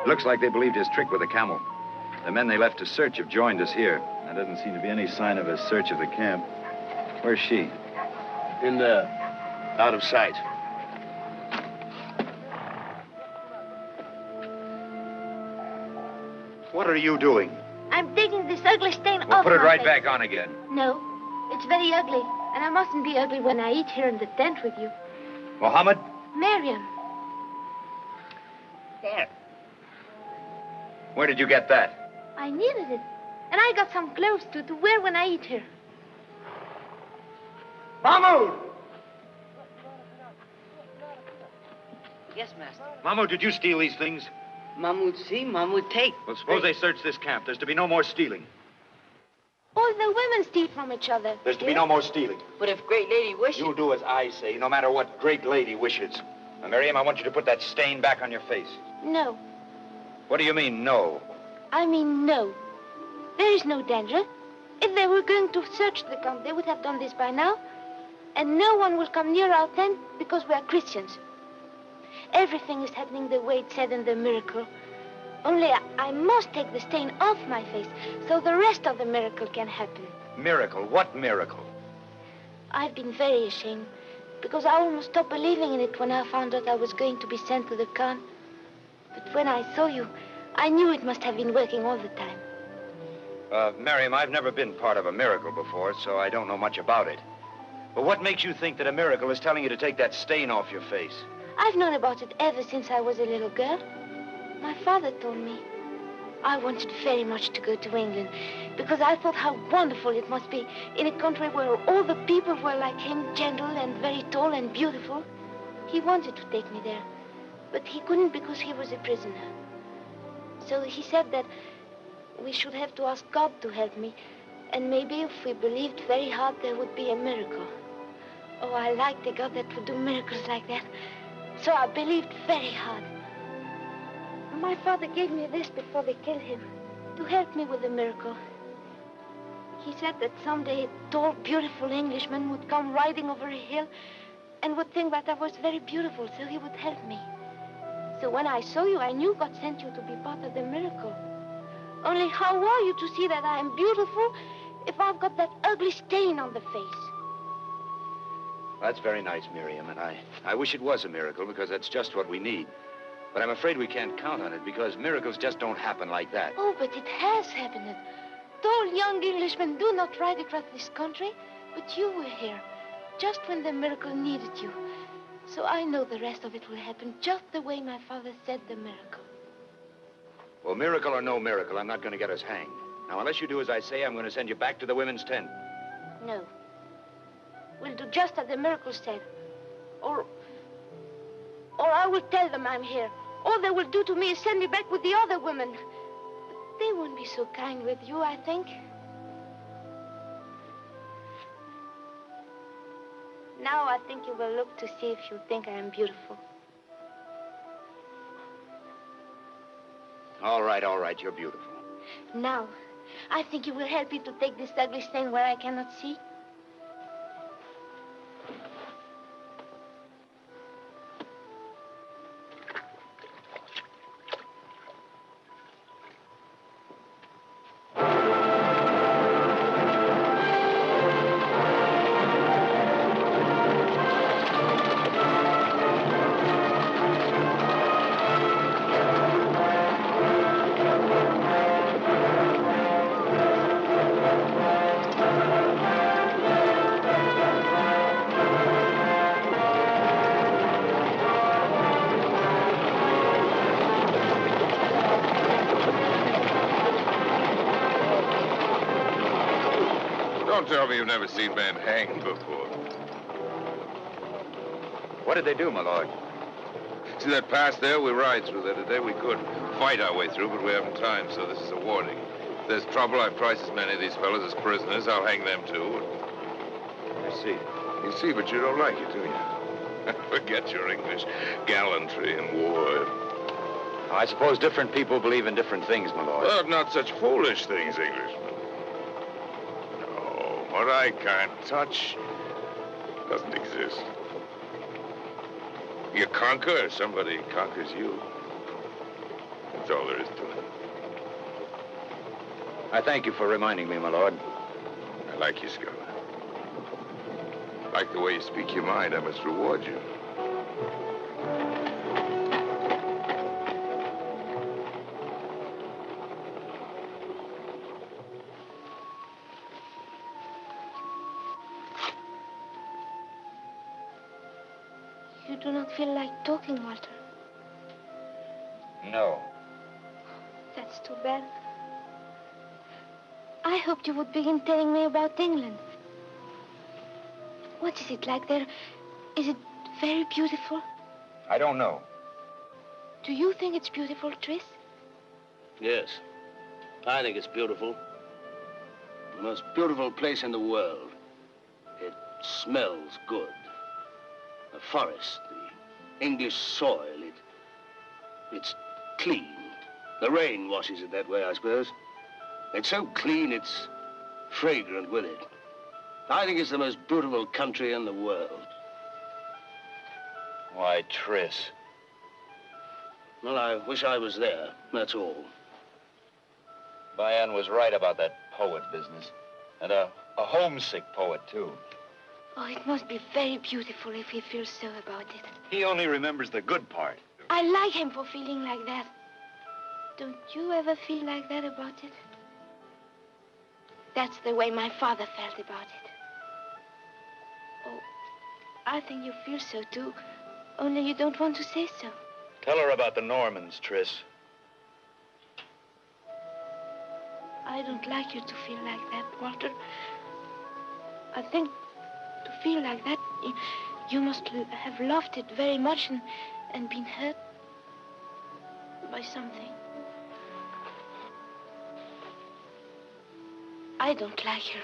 Looks like they believed his trick with the camel. The men they left to search have joined us here. There doesn't seem to be any sign of a search of the camp. Where's she? In there. Out of sight. What are you doing? I'm taking this ugly stain We'll off put it my right face. back on again. No, it's very ugly. And I mustn't be ugly when I eat here in the tent with you. Mohammed? Mariam. There. Where did you get that? I needed it. And I got some clothes to wear when I eat here. Mahmoud! Yes, master. Mahmoud, did you steal these things? Mahmoud see, Mahmoud take. Well, suppose they search this camp. There's to be no more stealing. All the women steal from each other. There's to be no more stealing. But if great lady wishes... You do as I say, no matter what great lady wishes. Now, Miriam, I want you to put that stain back on your face. No. What do you mean, no? I mean no. There is no danger. If they were going to search the camp, they would have done this by now. And no one will come near our tent because we are Christians. Everything is happening the way it said in the miracle. Only I must take the stain off my face so the rest of the miracle can happen. Miracle? What miracle? I've been very ashamed because I almost stopped believing in it when I found out I was going to be sent to the Khan. But when I saw you, I knew it must have been working all the time. Miriam, I've never been part of a miracle before, so I don't know much about it. But what makes you think that a miracle is telling you to take that stain off your face? I've known about it ever since I was a little girl. My father told me. I wanted very much to go to England because I thought how wonderful it must be in a country where all the people were like him, gentle and very tall and beautiful. He wanted to take me there, but he couldn't because he was a prisoner. So he said that we should have to ask God to help me, and maybe if we believed very hard, there would be a miracle. Oh, I liked a God that would do miracles like that. So I believed very hard. My father gave me this before they killed him, to help me with the miracle. He said that someday a tall, beautiful Englishman would come riding over a hill and would think that I was very beautiful, so he would help me. So when I saw you, I knew God sent you to be part of the miracle. Only how are you to see that I am beautiful if I've got that ugly stain on the face? That's very nice, Miriam, and I wish it was a miracle because that's just what we need. But I'm afraid we can't count on it because miracles just don't happen like that. Oh, but it has happened. Tall young Englishmen do not ride across this country, but you were here, just when the miracle needed you. So I know the rest of it will happen just the way my father said the miracle. Well, miracle or no miracle, I'm not going to get us hanged. Now, unless you do as I say, I'm going to send you back to the women's tent. No. We'll do just as the miracle said. Or I will tell them I'm here. All they will do to me is send me back with the other women. But they won't be so kind with you, I think. Now I think you will look to see if you think I am beautiful. All right, you're beautiful. Now, I think you will help me to take this ugly stain where I cannot see. Don't tell me you've never seen men hanged before. What did they do, my lord? See that pass there? We ride through there today. We could fight our way through, but we haven't time, so this is a warning. If there's trouble, I've priced as many of these fellas as prisoners. I'll hang them, too. I see. You see, but you don't like it, do you? Forget your English gallantry in war. I suppose different people believe in different things, my lord. Well, not such foolish things, Englishmen. What I can't touch doesn't exist. You conquer, somebody conquers you. That's all there is to it. I thank you for reminding me, my lord. I like you, Scholar. I like the way you speak your mind. I must reward you. You do not feel like talking, Walter. No. That's too bad. I hoped you would begin telling me about England. What is it like there? Is it very beautiful? I don't know. Do you think it's beautiful, Tris? Yes. I think it's beautiful. The most beautiful place in the world. It smells good. The forest, the English soil, it's clean. The rain washes it that way, I suppose. It's so clean, it's fragrant with it. I think it's the most beautiful country in the world. Why, Tris. Well, I wish I was there, that's all. Bayan was right about that poet business. And a homesick poet, too. Oh, it must be very beautiful if he feels so about it. He only remembers the good part. I like him for feeling like that. Don't you ever feel like that about it? That's the way my father felt about it. Oh, I think you feel so, too. Only you don't want to say so. Tell her about the Normans, Tris. I don't like you to feel like that, Walter. I think to feel like that, you must have loved it very much and been hurt by something. I don't like her.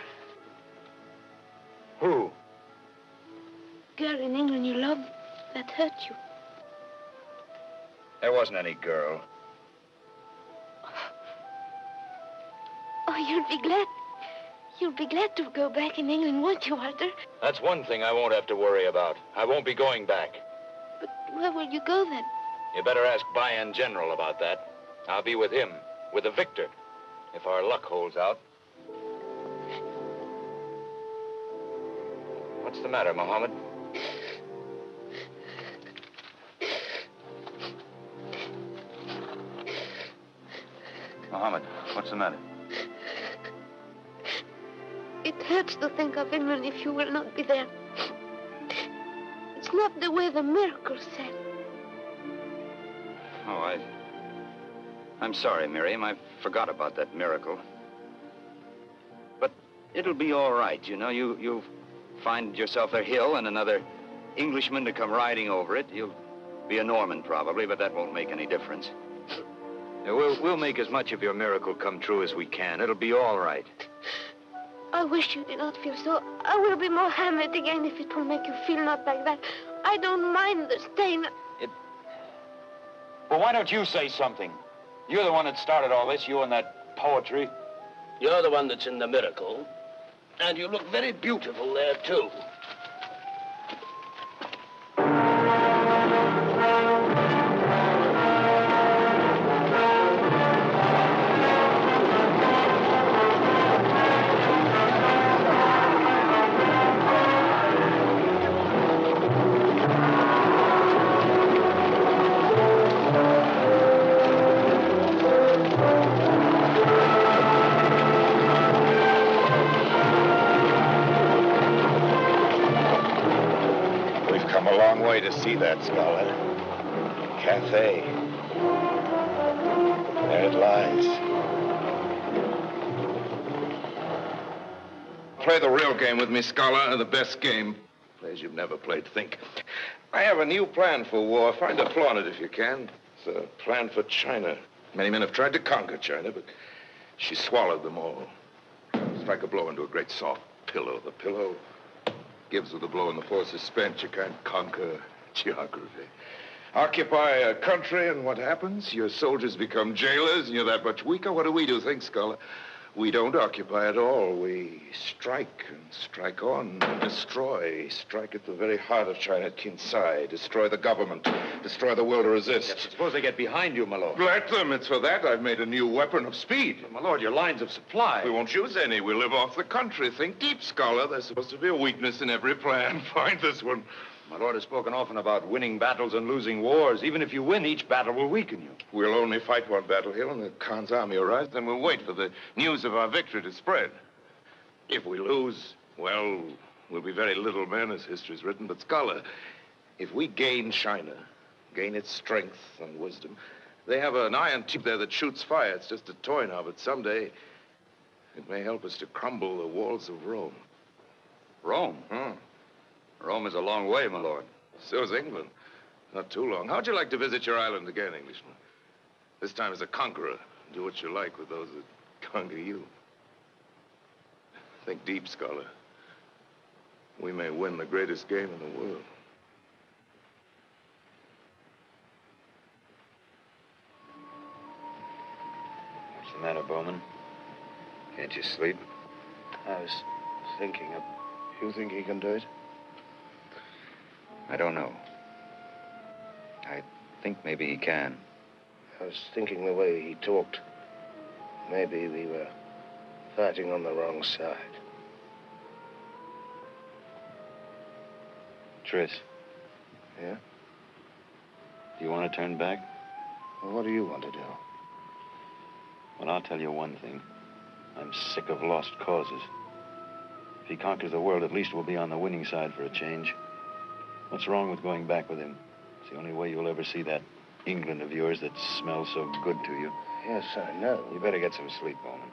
Who? Girl in England you love that hurt you. There wasn't any girl. Oh, you'll be glad. You'll be glad to go back in England, won't you, Walter? That's one thing I won't have to worry about. I won't be going back. But where will you go then? You better ask Bayan General about that. I'll be with him, with the victor, if our luck holds out. What's the matter, Mohammed? Mohammed, what's the matter? It hurts to think of England if you will not be there. It's not the way the miracle said. Oh, I'm sorry, Miriam. I forgot about that miracle. But it'll be all right, you know. You'll find yourself a hill and another Englishman to come riding over it. You'll be a Norman, probably, but that won't make any difference. We'll make as much of your miracle come true as we can. It'll be all right. I wish you did not feel so. I will be more hammered again if it will make you feel not like that. I don't mind the stain. Well, why don't you say something? You're the one that started all this, you and that poetry. You're the one that's in the miracle. And you look very beautiful there, too. To see that, Scholar. Cathay. There it lies. Play the real game with me, Scholar, the best game. Plays you've never played. Think. I have a new plan for war. Find a flaw in it if you can. It's a plan for China. Many men have tried to conquer China, but she swallowed them all. Strike a blow into a great soft pillow. The pillow gives with a blow and the force is spent. You can't conquer geography. Occupy a country and what happens? Your soldiers become jailers and you're that much weaker. What do? Think, Scholar? We don't occupy at all. We strike and strike on and destroy. Strike at the very heart of China, at Kinsai. Destroy the government. Destroy the will to resist. Yes, suppose they get behind you, my lord. Let them. It's for that I've made a new weapon of speed. But, my lord, your lines of supply. We won't use any. We'll live off the country. Think deep, Scholar. There's supposed to be a weakness in every plan. Find this one. My lord has spoken often about winning battles and losing wars. Even if you win, each battle will weaken you. We'll only fight one battle here when the Khan's army arrives, then we'll wait for the news of our victory to spread. If we lose, well, we'll be very little men, as history's written. But, Scholar, if we gain China, gain its strength and wisdom, they have an iron tube there that shoots fire. It's just a toy now, but someday it may help us to crumble the walls of Rome. Rome? Rome is a long way, my lord. So is England. Not too long. How'd you like to visit your island again, Englishman? This time as a conqueror. Do what you like with those that conquer you. Think deep, Scholar. We may win the greatest game in the world. What's the matter, Bowman? Can't you sleep? I was thinking of... You think he can do it? I don't know. I think maybe he can. I was thinking the way he talked. Maybe we were fighting on the wrong side. Tris. Yeah? Do you want to turn back? Well, what do you want to do? Well, I'll tell you one thing. I'm sick of lost causes. If he conquers the world, at least we'll be on the winning side for a change. What's wrong with going back with him? It's the only way you'll ever see that England of yours that smells so good to you. Yes, I know. You better get some sleep, Bowman.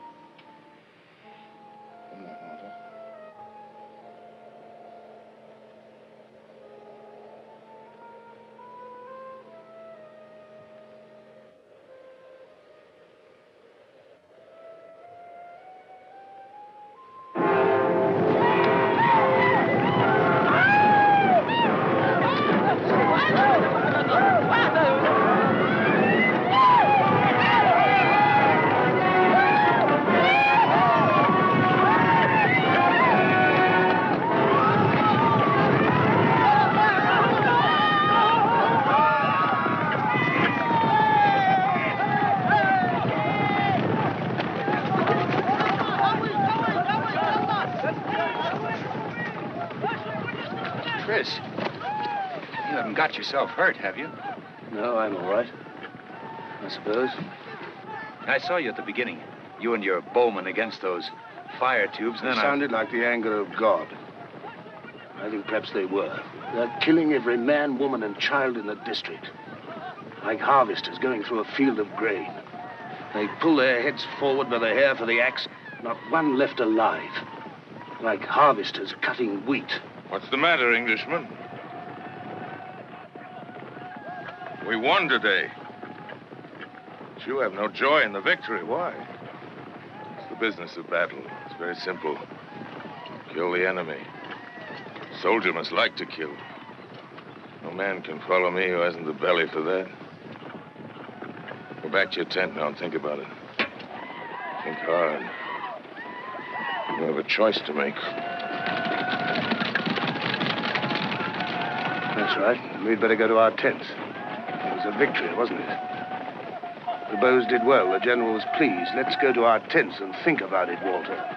Chris, you haven't got yourself hurt, have you? No, I'm all right. I suppose. I saw you at the beginning. You and your bowman against those fire tubes, and It then sounded like the anger of God. I think perhaps they were. They're killing every man, woman, and child in the district. Like harvesters going through a field of grain. They pull their heads forward by the hair for the axe. Not one left alive. Like harvesters cutting wheat. What's the matter, Englishman? We won today. But you have no joy in the victory. Why? It's the business of battle. It's very simple. Kill the enemy. Soldier must like to kill. No man can follow me who hasn't the belly for that. Go back to your tent now and think about it. Think hard. You have a choice to make. That's right. We'd better go to our tents. It was a victory, wasn't it? The bows did well. The general was pleased. Let's go to our tents and think about it, Walter.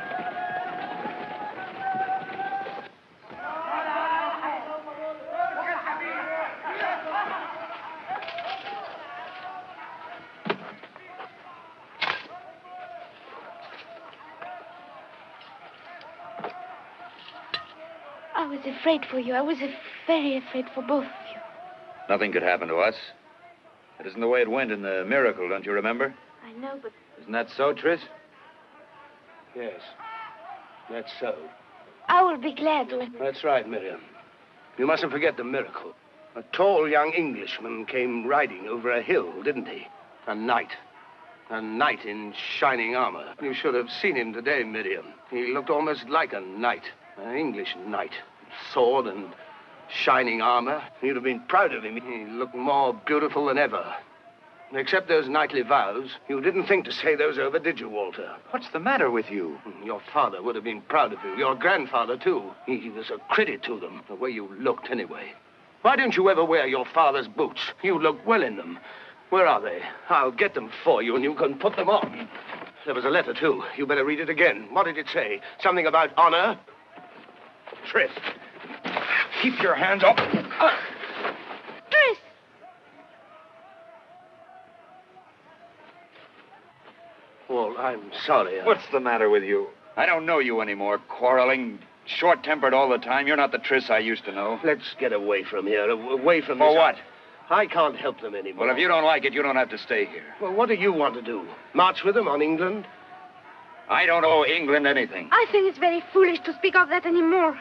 I was afraid for you. I was very afraid for both of you. Nothing could happen to us. It isn't the way it went in the miracle, don't you remember? I know, but... Isn't that so, Tris? Yes, that's so. I will be glad when... That's right, Miriam. You mustn't forget the miracle. A tall young Englishman came riding over a hill, didn't he? A knight. A knight in shining armor. You should have seen him today, Miriam. He looked almost like a knight. An English knight. Sword and shining armor. You'd have been proud of him. He looked more beautiful than ever. Except those knightly vows, you didn't think to say those over, did you, Walter? What's the matter with you? Your father would have been proud of you. Your grandfather, too. He was a credit to them, the way you looked, anyway. Why didn't you ever wear your father's boots? You look well in them. Where are they? I'll get them for you, and you can put them on. There was a letter, too. You better read it again. What did it say? Something about honor? Tris, keep your hands up. Tris! Well, I'm sorry. What's the matter with you? I don't know you anymore. Quarreling, short-tempered all the time. You're not the Tris I used to know. Let's get away from here. Away from For this. what? I can't help them anymore. Well, if you don't like it, you don't have to stay here. Well, what do you want to do? March with them on England? I don't owe England anything. I think it's very foolish to speak of that anymore.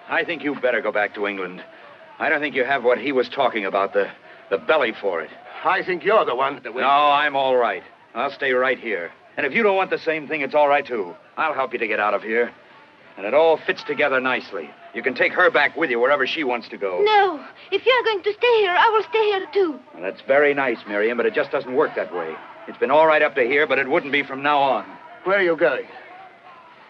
I think you better go back to England. I don't think you have what he was talking about, the belly for it. I think you're the one that will... No, I'm all right. I'll stay right here. And if you don't want the same thing, it's all right, too. I'll help you to get out of here. And it all fits together nicely. You can take her back with you wherever she wants to go. No. If you're going to stay here, I will stay here, too. Well, that's very nice, Miriam, but it just doesn't work that way. It's been all right up to here, but it wouldn't be from now on. Where are you going?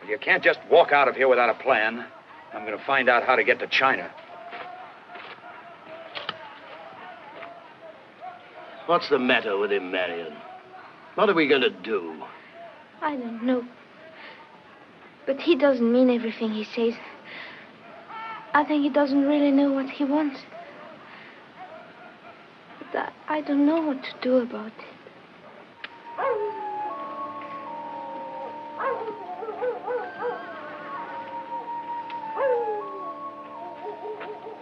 Well, you can't just walk out of here without a plan. I'm going to find out how to get to China. What's the matter with him, Marion? What are we going to do? I don't know. But he doesn't mean everything he says. I think he doesn't really know what he wants. But I don't know what to do about it.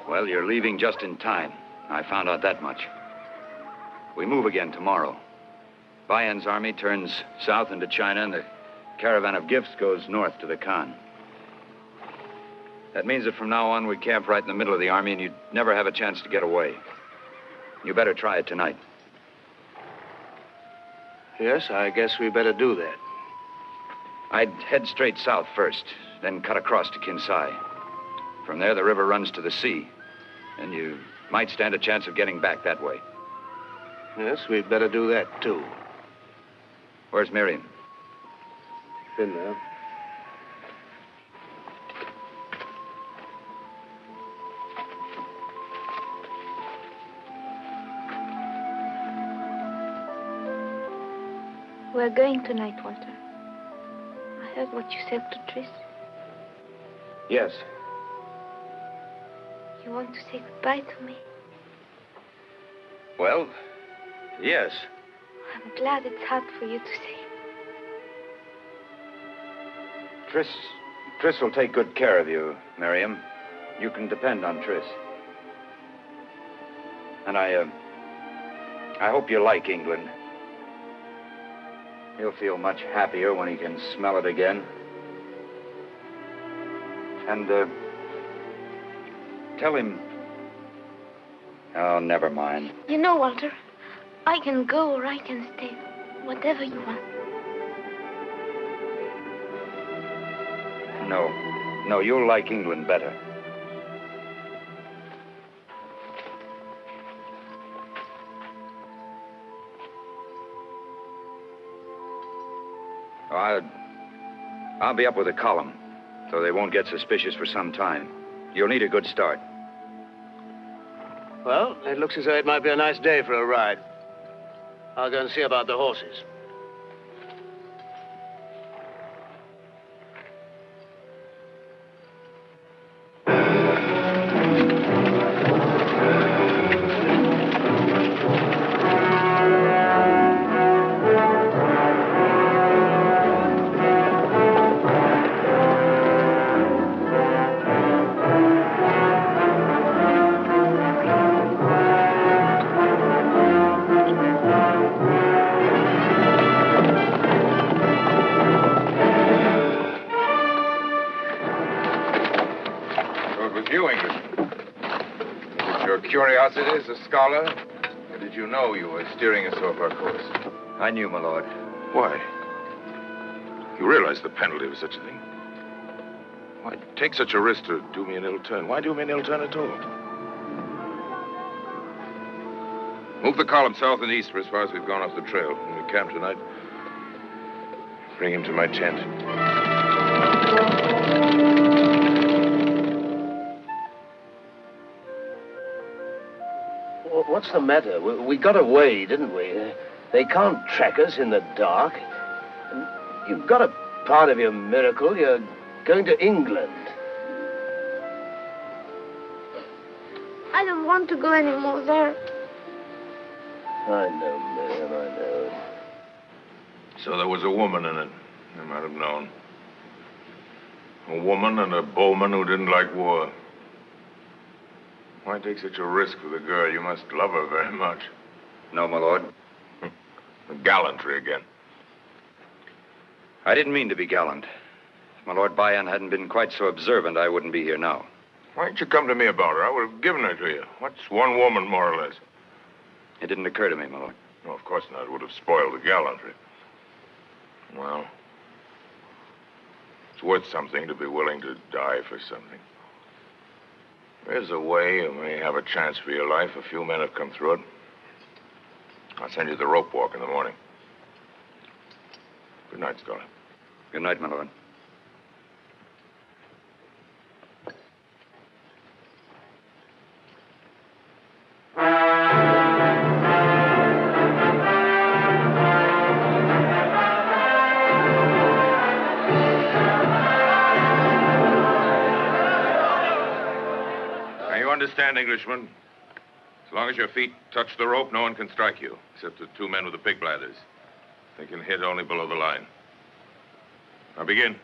Well, you're leaving just in time. I found out that much. We move again tomorrow. Bayan's army turns south into China, and the caravan of gifts goes north to the Khan. That means that from now on, we camp right in the middle of the army, and you'd never have a chance to get away. You better try it tonight. Yes, I guess we better do that. I'd head straight south first, then cut across to Kinsai. From there, the river runs to the sea, and you might stand a chance of getting back that way. Yes, we'd better do that, too. Where's Miriam? In there. We're going tonight, Walter. I heard what you said to Tris. Yes. You want to say goodbye to me? Well, yes. I'm glad it's hard for you to say. Tris will take good care of you, Miriam. You can depend on Tris. And I hope you like England. He'll feel much happier when he can smell it again. And, tell him... Oh, never mind. You know, Walter, I can go or I can stay. Whatever you want. No, you'll like England better. I'll be up with a column, so they won't get suspicious for some time. You'll need a good start. Well, it looks as though it might be a nice day for a ride. I'll go and see about the horses. Curiosity as a scholar? Or did you know you were steering us off our course? I knew, my lord. Why? You realize the penalty of such a thing? Why take such a risk to do me an ill turn? Why do me an ill turn at all? Move the column south and east for as far as we've gone off the trail. When we camp tonight, bring him to my tent. What's the matter? We got away, didn't we? They can't track us in the dark. You've got a part of your miracle. You're going to England. I don't want to go anymore there. I know, Miriam, I know. So there was a woman in it. You might have known. A woman and a bowman who didn't like war. Why take such a risk for the girl? You must love her very much. No, my lord. The gallantry again. I didn't mean to be gallant. If my Lord Bayan hadn't been quite so observant, I wouldn't be here now. Why didn't you come to me about her? I would have given her to you. What's one woman, more or less? It didn't occur to me, my lord. No, of course not. It would have spoiled the gallantry. Well, it's worth something to be willing to die for something. There's a way you may have a chance for your life. A few men have come through it. I'll send you the rope walk in the morning. Good night, Scholar. Good night, my lord. Understand, Englishman? As long as your feet touch the rope, no one can strike you, except the two men with the pig bladders. They can hit only below the line. Now begin.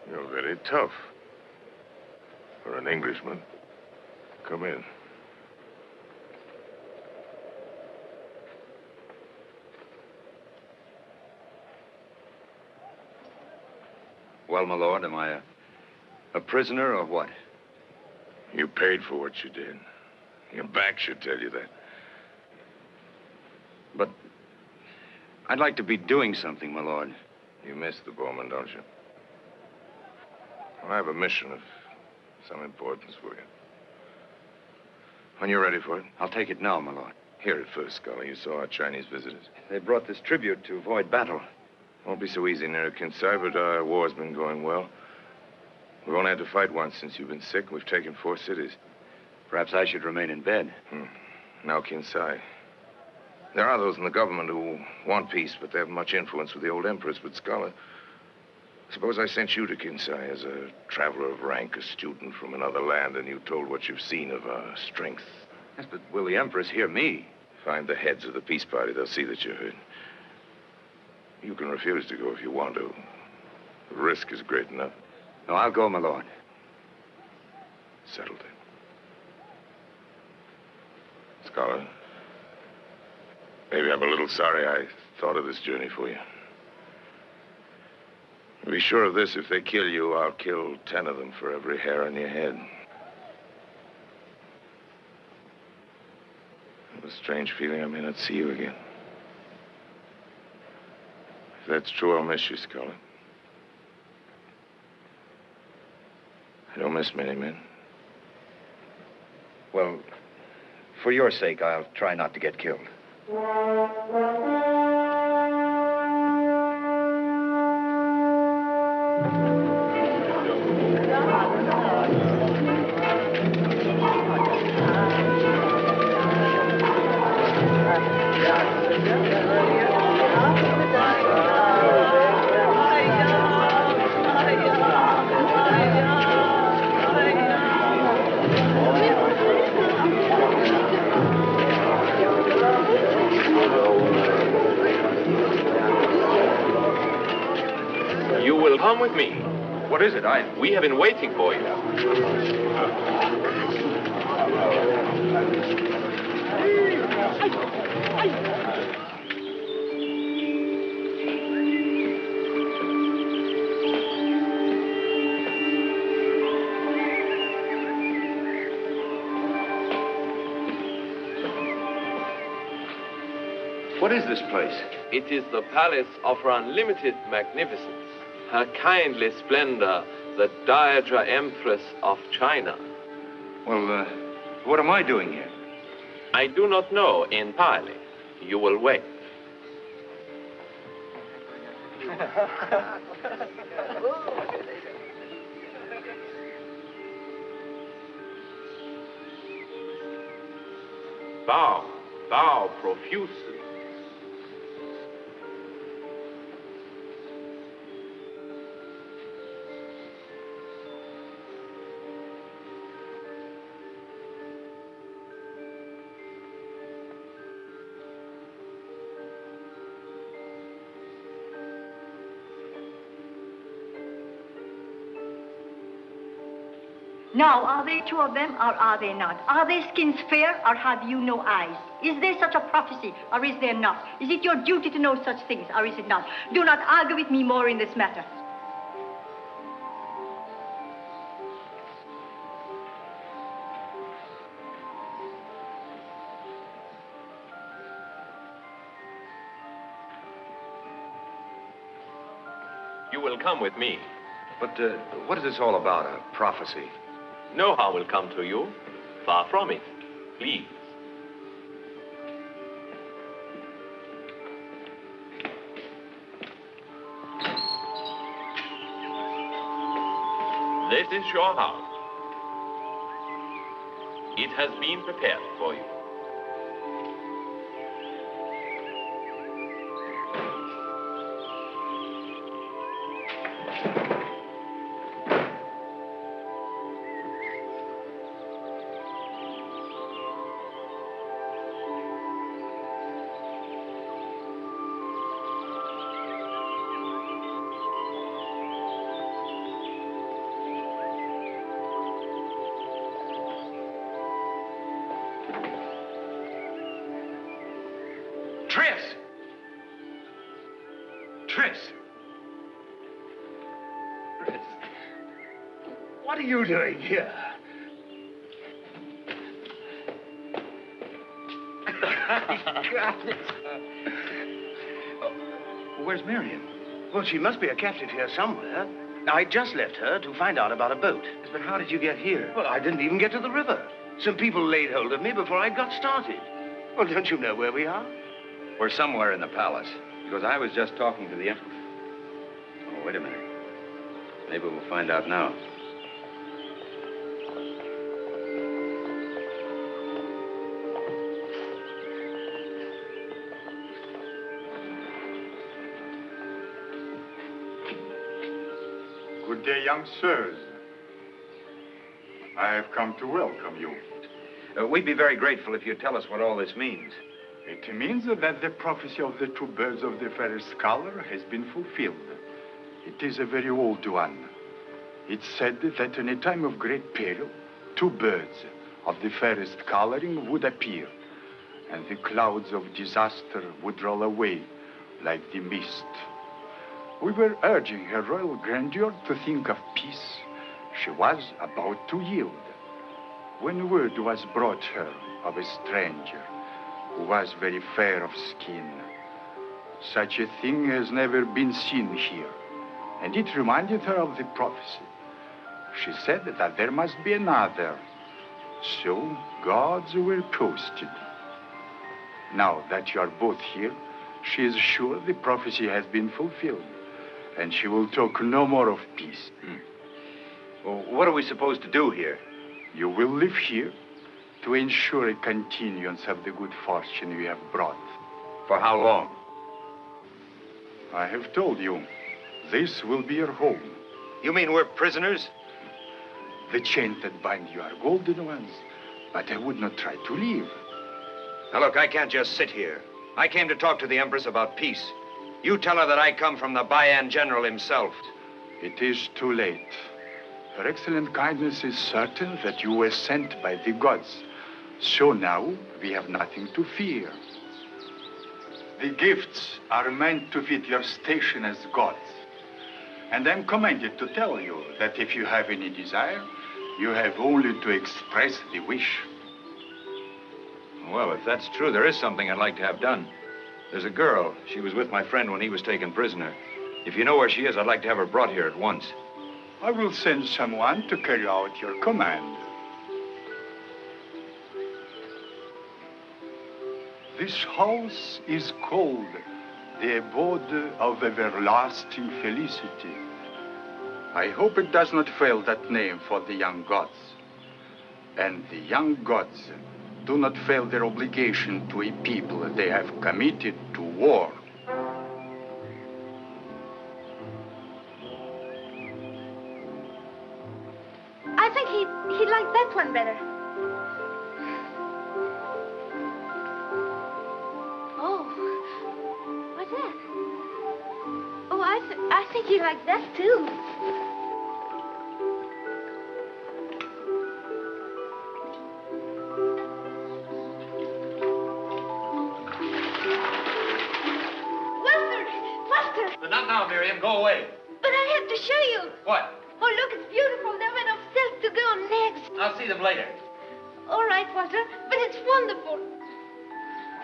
You're very tough. For an Englishman. Come in. Well, my lord, am I a prisoner or what? You paid for what you did. Your back should tell you that. But I'd like to be doing something, my lord. You miss the Bowman, don't you? Well, I have a mission of some importance for you. When you're ready for it. I'll take it now, my lord. Hear it first, Scully. You saw our Chinese visitors. They brought this tribute to avoid battle. Won't be so easy, Negra, Kinsai, but our war's been going well. We've only had to fight once since you've been sick. We've taken 4 cities. Perhaps I should remain in bed. Now, Kinsai. There are those in the government who want peace, but they have much influence with the old empress. But, Scholar, suppose I sent you to Kinsai as a traveler of rank, a student from another land, and you told what you've seen of our strength. Yes, but will the empress hear me? Find the heads of the peace party. They'll see that you're hurt. You can refuse to go if you want to. The risk is great enough. No, I'll go, my lord. Settled it. Scholar, maybe I'm a little sorry I thought of this journey for you. Be sure of this, if they kill you, I'll kill 10 of them for every hair on your head. I have a strange feeling I may not see you again. If that's true, I'll miss you, Scholar. I don't miss many men. Well, for your sake, I'll try not to get killed. You will come with me. What is it? We have been waiting for you. What is this place? It is the palace of her unlimited magnificence, her kindly splendor, the Dowager Empress of China. Well, what am I doing here? I do not know entirely. You will wait. Bow profusely. Now, are they 2 of them, or are they not? Are their skins fair, or have you no eyes? Is there such a prophecy, or is there not? Is it your duty to know such things, or is it not? Do not argue with me more in this matter. You will come with me. But what is this all about, a prophecy? No harm will come to you. Far from it. Please. This is your house. It has been prepared for you. Tris! Tris, what are you doing here? Where's Miriam? Well, she must be a captive here somewhere. I just left her to find out about a boat. But how did you get here? Well, I didn't even get to the river. Some people laid hold of me before I got started. Well, don't you know where we are? We're somewhere in the palace, because I was just talking to the Emperor. Oh, wait a minute. Maybe we'll find out now. Good day, young sirs. I have come to welcome you. We'd be very grateful if you'd tell us what all this means. It means that the prophecy of the two birds of the fairest color has been fulfilled. It is a very old one. It's said that in a time of great peril, two birds of the fairest coloring would appear, and the clouds of disaster would roll away like the mist. We were urging Her Royal Grandeur to think of peace. She was about to yield, when word was brought her of a stranger who was very fair of skin. Such a thing has never been seen here, and it reminded her of the prophecy. She said that there must be another, so gods were posted. Now that you are both here, she is sure the prophecy has been fulfilled, and she will talk no more of peace. Well, what are we supposed to do here? You will live here to ensure a continuance of the good fortune you have brought. For how long? I have told you, this will be your home. You mean we're prisoners? The chains that bind you are golden ones, but I would not try to leave. Now look, I can't just sit here. I came to talk to the Empress about peace. You tell her that I come from the Bayan General himself. It is too late. Her excellent kindness is certain that you were sent by the gods. So now we have nothing to fear. The gifts are meant to fit your station as gods. And I'm commanded to tell you that if you have any desire, you have only to express the wish. Well, if that's true, there is something I'd like to have done. There's a girl. She was with my friend when he was taken prisoner. If you know where she is, I'd like to have her brought here at once. I will send someone to carry out your command. This house is called the abode of everlasting felicity. I hope it does not fail that name for the young gods. And the young gods do not fail their obligation to a people they have committed to war. I think he'd like that one better. Oh, what's that? Oh, I think he'd like that too. But not now, Miriam. Go away. But I have to show you. What? Oh, look, it's beautiful. They're made of silk to go on legs. I'll see them later. All right, Walter, but it's wonderful.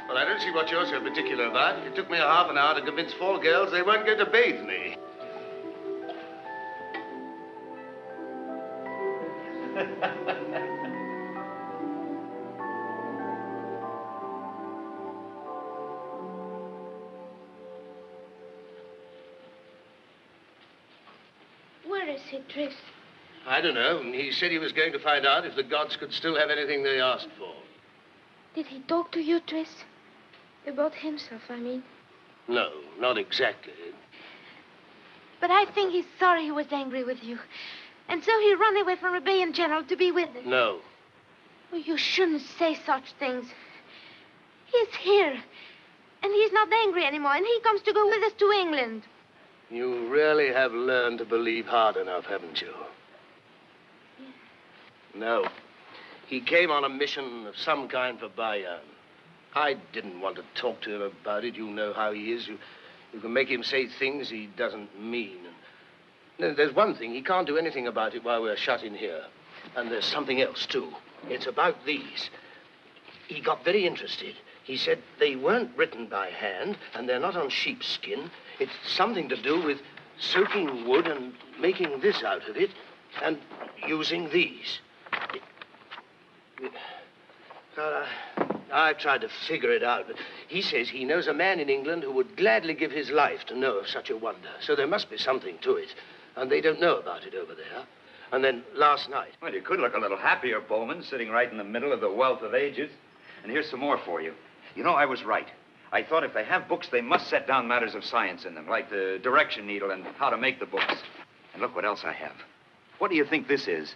Well, I don't see what you're so particular about. It took me a half an hour to convince 4 girls they weren't going to bathe me. Where is he, Tris? I don't know. He said he was going to find out if the gods could still have anything they asked for. Did he talk to you, Tris? About himself, I mean. No, not exactly. But I think he's sorry he was angry with you. And so he ran away from Rebellion General to be with them. No. Oh, you shouldn't say such things. He's here. And he's not angry anymore. And he comes to go with us to England. You really have learned to believe hard enough, haven't you? No. He came on a mission of some kind for Bayan. I didn't want to talk to him about it. You know how he is. You can make him say things he doesn't mean. And there's one thing, he can't do anything about it while we're shut in here. And there's something else, too. It's about these. He got very interested. He said they weren't written by hand, and they're not on sheepskin. It's something to do with soaking wood and making this out of it, and using these. Well, I tried to figure it out, but he says he knows a man in England who would gladly give his life to know of such a wonder. So there must be something to it, and they don't know about it over there. And then last night... Well, you could look a little happier, Bowman, sitting right in the middle of the wealth of ages. And here's some more for you. You know, I was right. I thought if they have books, they must set down matters of science in them, like the direction needle and how to make the books. And look what else I have. What do you think this is?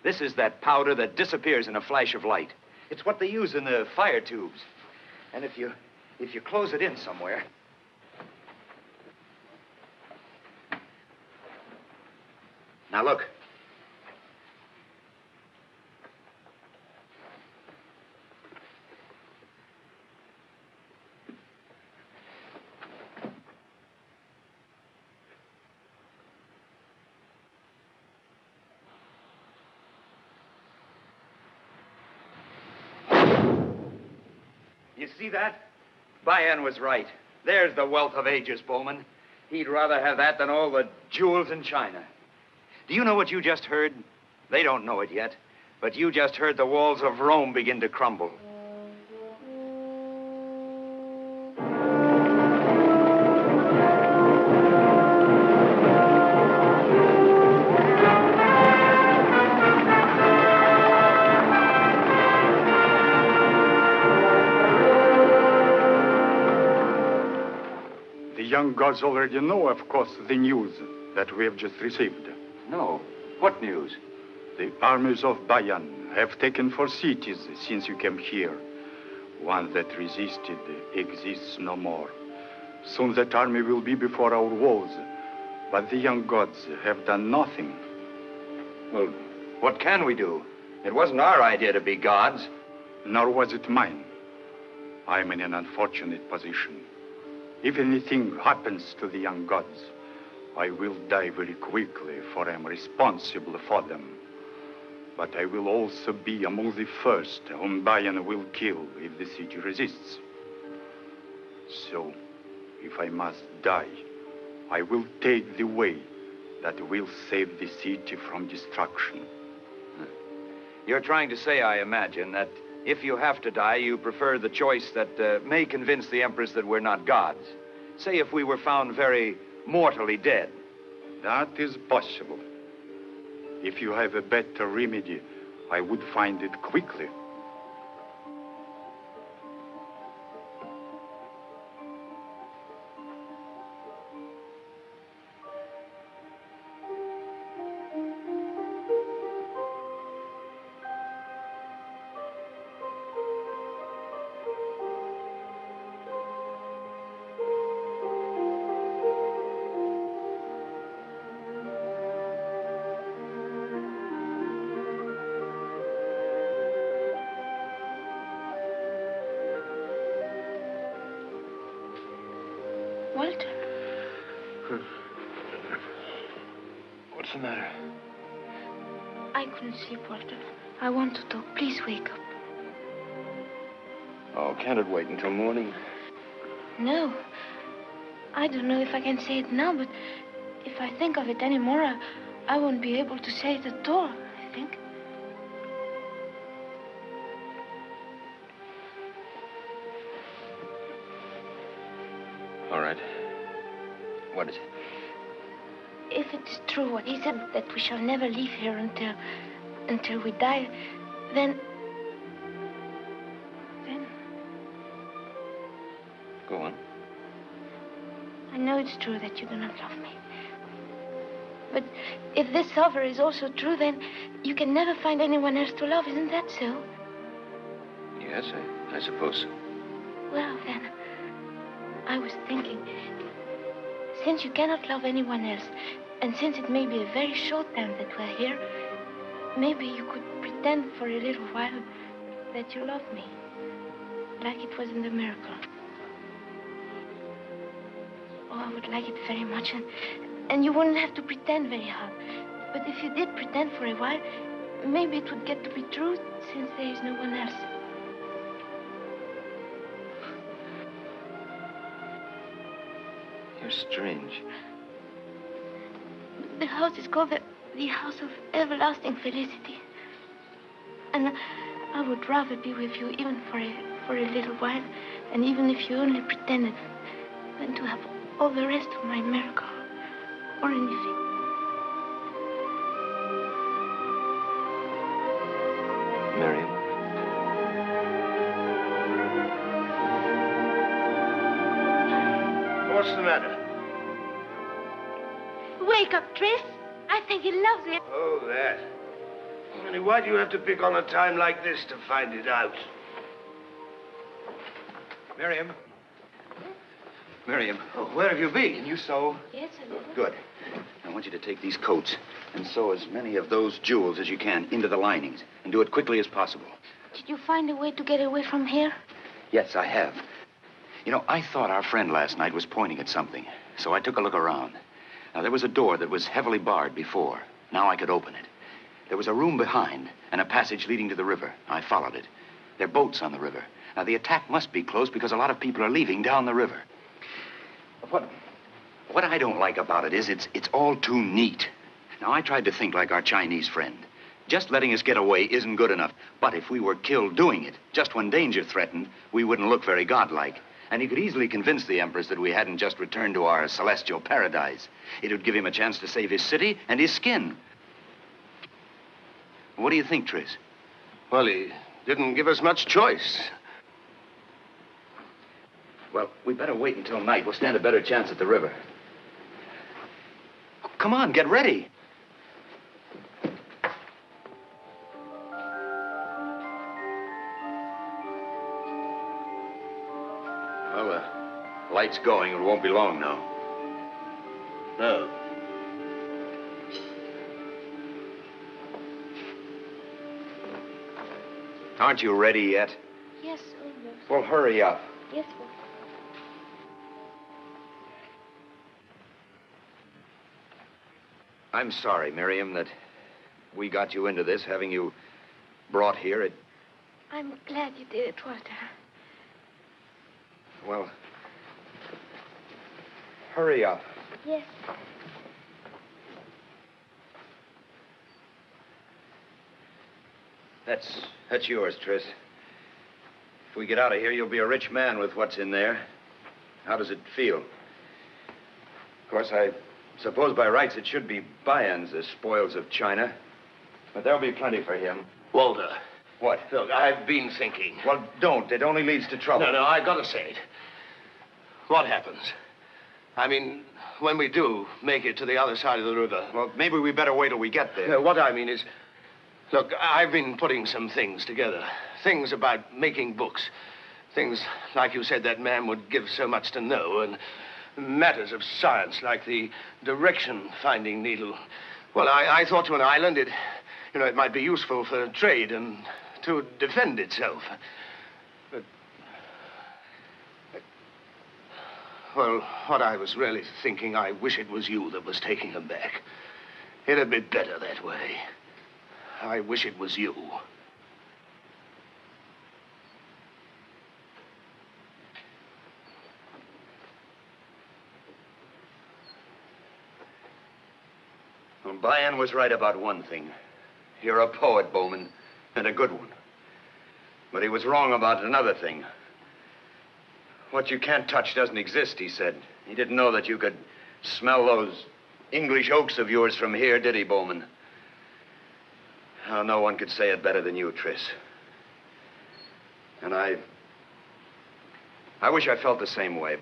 This is that powder that disappears in a flash of light. It's what they use in the fire tubes. And if you close it in somewhere... Now, look. You see that? Bayan was right. There's the wealth of ages, Bowman. He'd rather have that than all the jewels in China. Do you know what you just heard? They don't know it yet, but you just heard the walls of Rome begin to crumble. The young gods already know, of course, the news that we have just received. No. What news? The armies of Bayan have taken 4 cities since you came here. One that resisted exists no more. Soon that army will be before our walls. But the young gods have done nothing. Well, what can we do? It wasn't our idea to be gods. Nor was it mine. I'm in an unfortunate position. If anything happens to the young gods, I will die very quickly, for I'm responsible for them. But I will also be among the first whom Bayan will kill if the city resists. So, if I must die, I will take the way that will save the city from destruction. You're trying to say, I imagine, that if you have to die, you prefer the choice that may convince the Empress that we're not gods. Say if we were found very mortally dead. That is possible. If you have a better remedy, I would find it quickly. Walter? What's the matter? I couldn't sleep, Walter. I want to talk. Please wake up. Oh, can't it wait until morning? No. I don't know if I can say it now, but if I think of it anymore, I won't be able to say it at all, I think. All right. What is it? If it is true what he said, that we shall never leave here until we die, then... Go on. I know it's true that you do not love me. But if this offer is also true, then you can never find anyone else to love. Isn't that so? Yes, I suppose so. Well, then, I was thinking, since you cannot love anyone else, and since it may be a very short time that we're here, maybe you could pretend for a little while that you love me, like it was in the miracle. Or I would like it very much, and you wouldn't have to pretend very hard. But if you did pretend for a while, maybe it would get to be true, since there is no one else. You're strange. The house is called the House of Everlasting Felicity. And I would rather be with you even for a little while, and even if you only pretended, than to have all the rest of my miracle or anything. Miriam. What's the matter? Wake up, Tris. I think he loves you. Oh, that. Honey, why do you have to pick on a time like this to find it out? Miriam. Miriam. Oh, where have you been? Can you sew? Yes, I will. Good. I want you to take these coats and sew as many of those jewels as you can into the linings, and do it quickly as possible. Did you find a way to get away from here? Yes, I have. You know, I thought our friend last night was pointing at something, so I took a look around. Now, there was a door that was heavily barred before. Now I could open it. There was a room behind and a passage leading to the river. I followed it. There are boats on the river. Now, the attack must be close because a lot of people are leaving down the river. What I don't like about it is it's all too neat. Now, I tried to think like our Chinese friend. Just letting us get away isn't good enough. But if we were killed doing it, just when danger threatened, we wouldn't look very godlike. And he could easily convince the Empress that we hadn't just returned to our celestial paradise. It would give him a chance to save his city and his skin. What do you think, Tris? Well, he didn't give us much choice. Well, we better wait until night. We'll stand a better chance at the river. Come on, get ready. Well, the light's going. It won't be long now. No. Aren't you ready yet? Yes, almost. Well, hurry up. Yes, sir. I'm sorry, Miriam, that we got you into this, having you brought here. I'm glad you did it, Walter. Well, hurry up. Yes. That's yours, Tris. If we get out of here, you'll be a rich man with what's in there. How does it feel? Of course, I suppose by rights it should be Bayan's, the spoils of China. But there'll be plenty for him. Walter. What? Look, I've been thinking. Well, don't. It only leads to trouble. No, I gotta say it. What happens? I mean, when we do make it to the other side of the river. Well, maybe we better wait till we get there. No, what I mean is, look, I've been putting some things together. Things about making books. Things, like you said, that man would give so much to know. And matters of science, like the direction-finding needle. Well, I thought to an island, it might be useful for trade and to defend itself. But, well, what I was really thinking, I wish it was you that was taking them back. It'd be better that way. I wish it was you. Well, Bayan was right about one thing. You're a poet, Bowman, and a good one. But he was wrong about another thing. What you can't touch doesn't exist, he said. He didn't know that you could smell those English oaks of yours from here, did he, Bowman? Oh, no one could say it better than you, Tris. And I wish I felt the same way.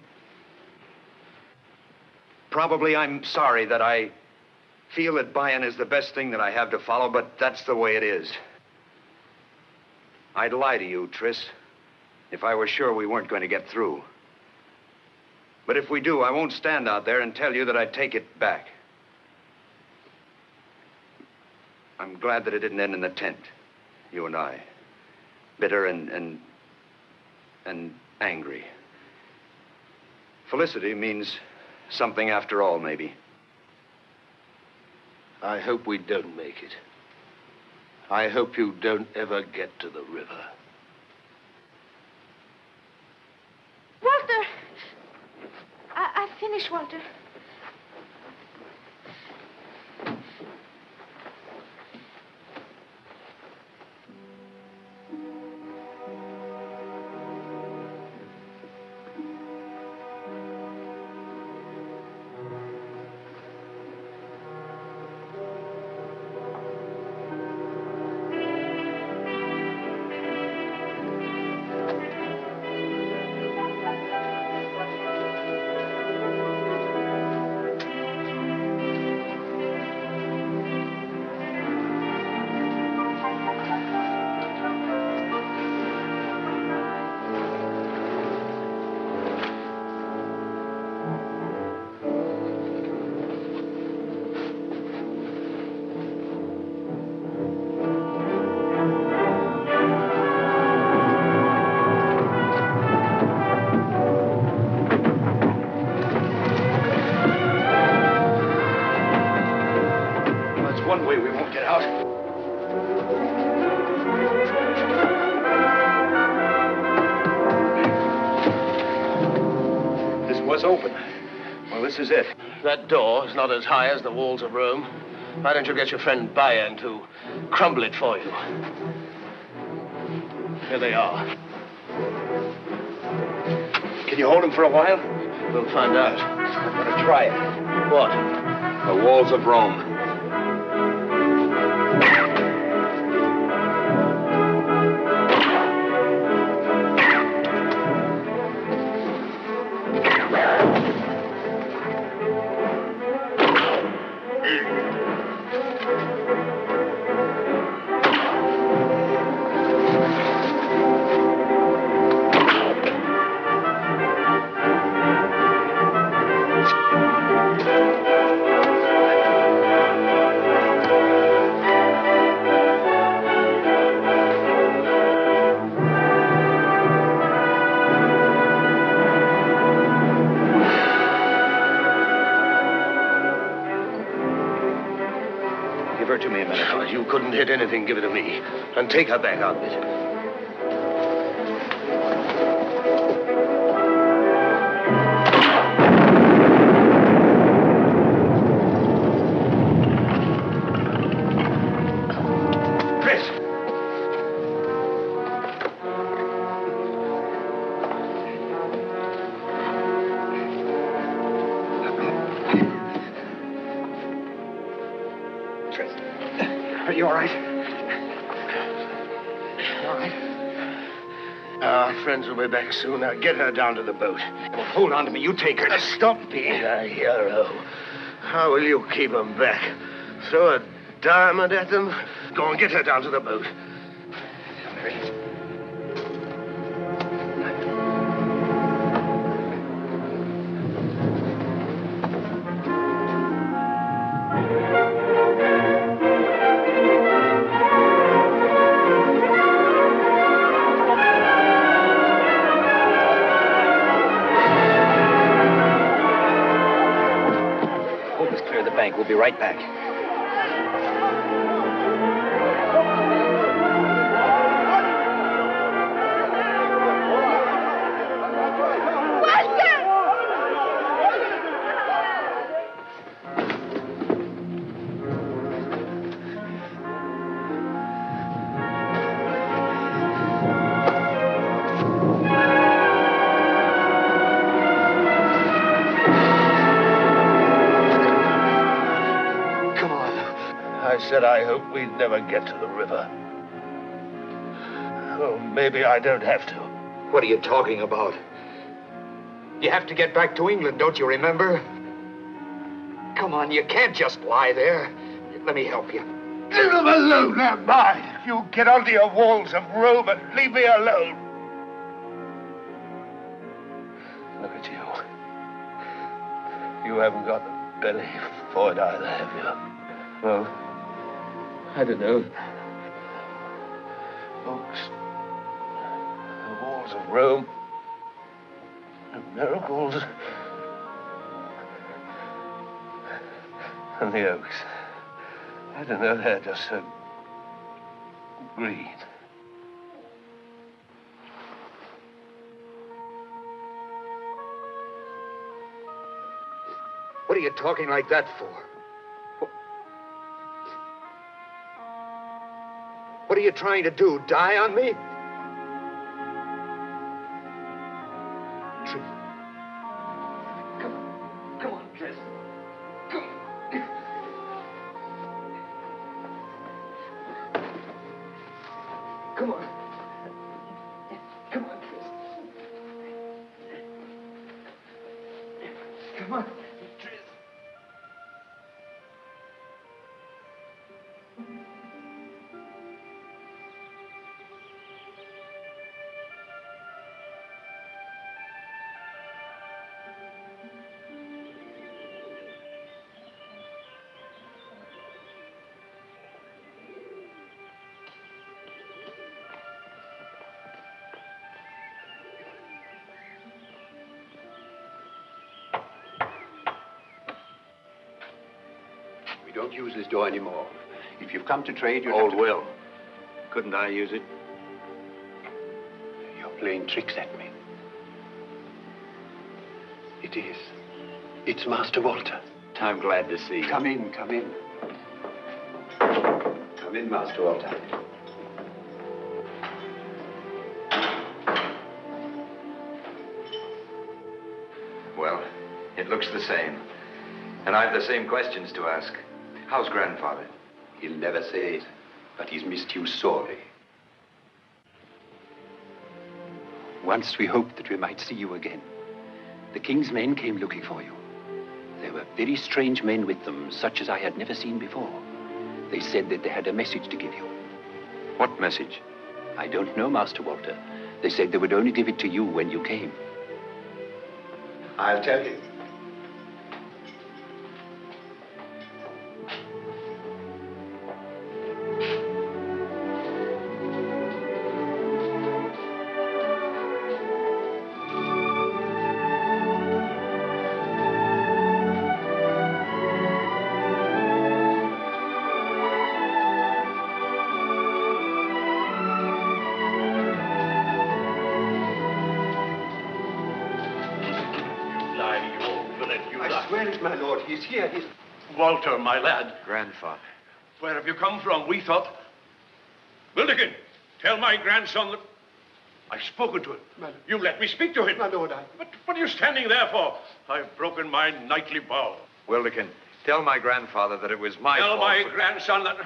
Probably I'm sorry that I feel that Bayan is the best thing that I have to follow, but that's the way it is. I'd lie to you, Tris, if I were sure we weren't going to get through. But if we do, I won't stand out there and tell you that I'd take it back. I'm glad that it didn't end in the tent, you and I. Bitter and angry. Felicity means Something after all, maybe. I hope we don't make it. I hope you don't ever get to the river. Walter! I've finished, Walter. One way we won't get out. This was open. Well, this is it. That door is not as high as the walls of Rome. Why don't you get your friend Bayern to crumble it for you? Here they are. Can you hold him for a while? We'll find out. I'm going to try it. What? The walls of Rome. Give her to me a minute. Oh, you couldn't hit anything, give it to me. And take her back out of it. Chris! Are you all right? All right? Our friends will be back soon. Now get her down to the boat. Well, hold on to me. You take her. Stop being a hero. How will you keep them back? Throw a diamond at them? Go on, get her down to the boat. We'll be right back. I said I hope we'd never get to the river. Oh, maybe I don't have to. What are you talking about? You have to get back to England, don't you remember? Come on, you can't just lie there. Let me help you. Leave them alone, they're mine. You get onto your walls of Rome and leave me alone. Look at you. You haven't got the belly for it either, have you? Well, I don't know. Folks, the walls of Rome, the miracles, And the oaks. I don't know, they're just so green. What are you talking like that for? What are you trying to do? Die on me? Come on, Tris. Come on. Come on, Tris. Come on, Tris. We don't use this door anymore. If you've come to trade, you Old Will. Couldn't I use it? You're playing tricks at me. It is. It's Master Walter. I'm glad to see you. Come in, come in. Come in, Master Walter. Well, it looks the same. And I've the same questions to ask. How's grandfather? He'll never say it, but he's missed you sorely. Once we hoped that we might see you again. The king's men came looking for you. There were very strange men with them, such as I had never seen before. They said that they had a message to give you. What message? I don't know, Master Walter. They said they would only give it to you when you came. I'll tell you. My lord, he's here. He's... Walter, my lad. Grandfather. Where have you come from? We thought... Wildekin, tell my grandson that... I've spoken to him. You let me speak to him. My lord, But what are you standing there for? I've broken my knightly vow. Wildekin, tell my grandfather that it was my fault. Tell my grandson that...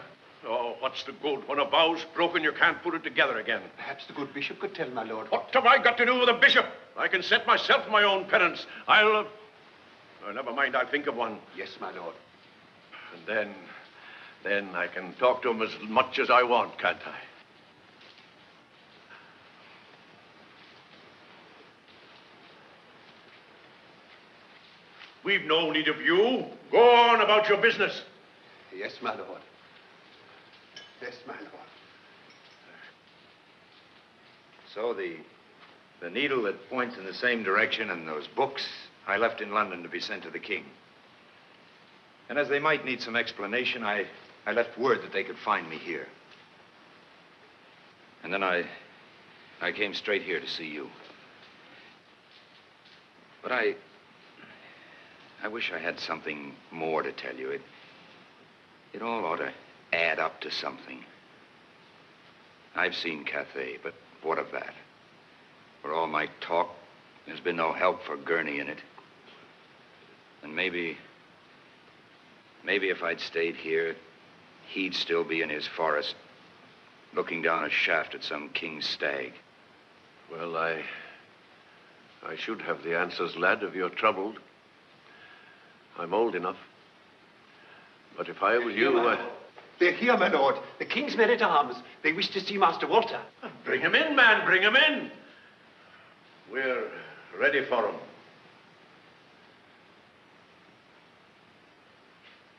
Oh, what's the good? When a vow's broken, you can't put it together again. Perhaps the good bishop could tell, my lord. What have I got to do with a bishop? I can set myself my own penance. Oh, never mind, I'll think of one. Yes, my lord. And then I can talk to him as much as I want, can't I? We've no need of you. Go on about your business. Yes, my lord. Yes, my lord. So the needle that points in the same direction and those books I left in London to be sent to the king. And as they might need some explanation, I left word that they could find me here. And then I came straight here to see you. But I wish I had something more to tell you. It all ought to add up to something. I've seen Cathay, but what of that? For all my talk, there's been no help for Gurney in it. And maybe if I'd stayed here, he'd still be in his forest, looking down a shaft at some king's stag. Well, I should have the answers, lad, if you're troubled. I'm old enough. But if I were you, They're here, my lord. The king's men-at-arms. They wish to see Master Walter. Bring him in, man. Bring him in. We're ready for him.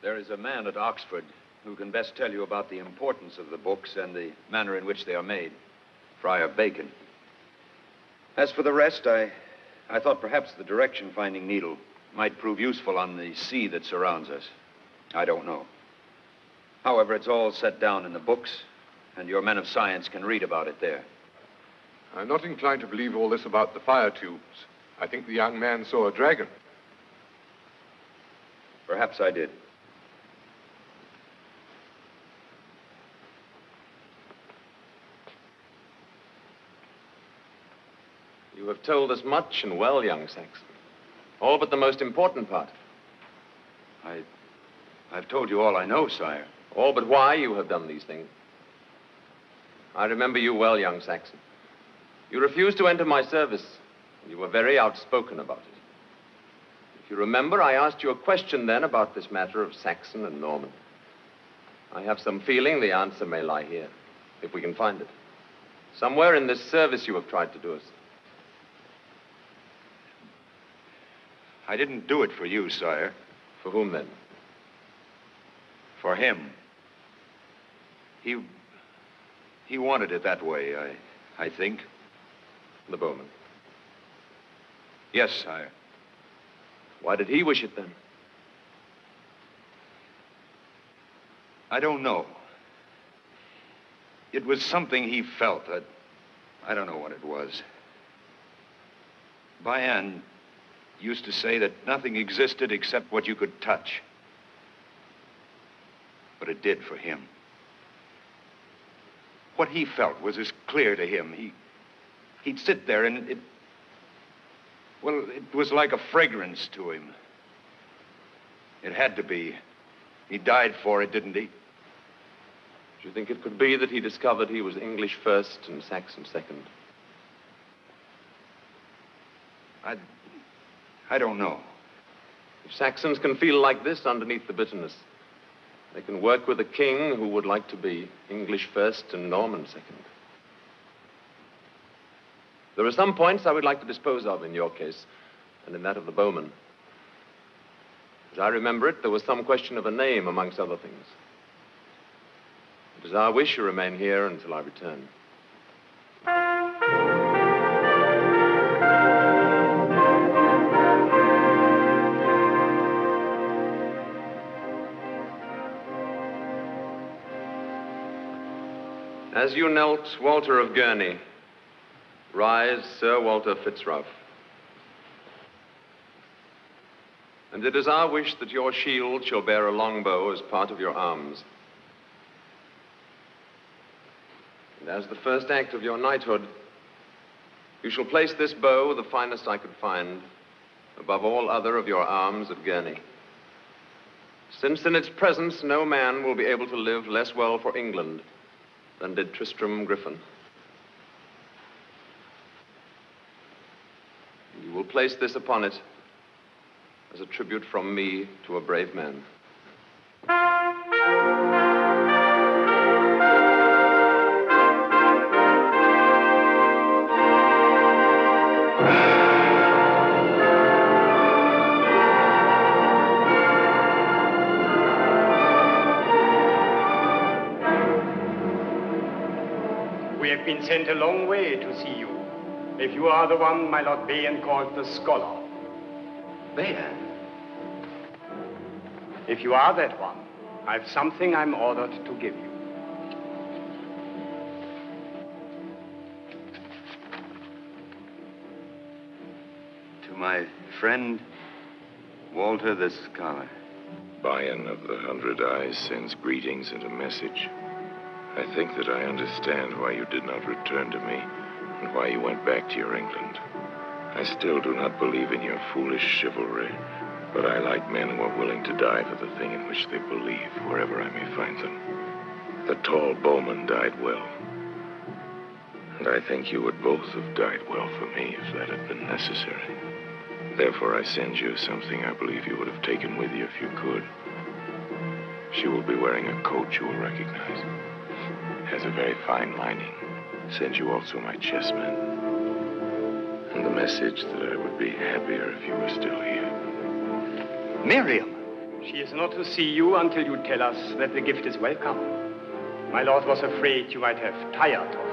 There is a man at Oxford who can best tell you about the importance of the books and the manner in which they are made. Friar Bacon. As for the rest, I thought perhaps the direction-finding needle might prove useful on the sea that surrounds us. I don't know. However, it's all set down in the books, and your men of science can read about it there. I'm not inclined to believe all this about the fire tubes. I think the young man saw a dragon. Perhaps I did. You have told us much and well, young Saxon. All but the most important part. I've told you all I know, sire. All but why you have done these things. I remember you well, young Saxon. You refused to enter my service, and you were very outspoken about it. If you remember, I asked you a question then about this matter of Saxon and Norman. I have some feeling the answer may lie here, if we can find it. Somewhere in this service you have tried to do us. I didn't do it for you, sire. For whom, then? For him. He wanted it that way, I think. The bowman? Yes, sire. Why did he wish it, then? I don't know. It was something he felt. I don't know what it was. Bayan used to say that nothing existed except what you could touch. But it did for him. What he felt was as clear to him. He'd sit there and it was like a fragrance to him. It had to be. He died for it, didn't he? Do you think it could be that he discovered he was English first and Saxon second? I don't know. If Saxons can feel like this underneath the bitterness, they can work with a king who would like to be English first and Norman second. There are some points I would like to dispose of in your case, and in that of the bowman. As I remember it, there was some question of a name, amongst other things. It is our wish you remain here until I return. As you knelt, Walter of Gurney, rise, Sir Walter Fitzralph. And it is our wish that your shield shall bear a longbow as part of your arms. And as the first act of your knighthood, you shall place this bow, the finest I could find, above all other of your arms at Gurney. Since in its presence no man will be able to live less well for England than did Tristram Griffin. You will place this upon it as a tribute from me to a brave man. We have been sent a long way to see you. If you are the one my Lord Bayan called the scholar. Bayan? If you are that one, I've something I'm ordered to give you. To my friend, Walter the Scholar. Bayan of the 100 Eyes sends greetings and a message. I think that I understand why you did not return to me and why you went back to your England. I still do not believe in your foolish chivalry, but I like men who are willing to die for the thing in which they believe, wherever I may find them. The tall bowman died well, and I think you would both have died well for me if that had been necessary. Therefore, I send you something I believe you would have taken with you if you could. She will be wearing a coat you will recognize. Has a very fine lining. Send you also my chessmen. And the message that I would be happier if you were still here. Miriam! She is not to see you until you tell us that the gift is welcome. My lord was afraid you might have tired of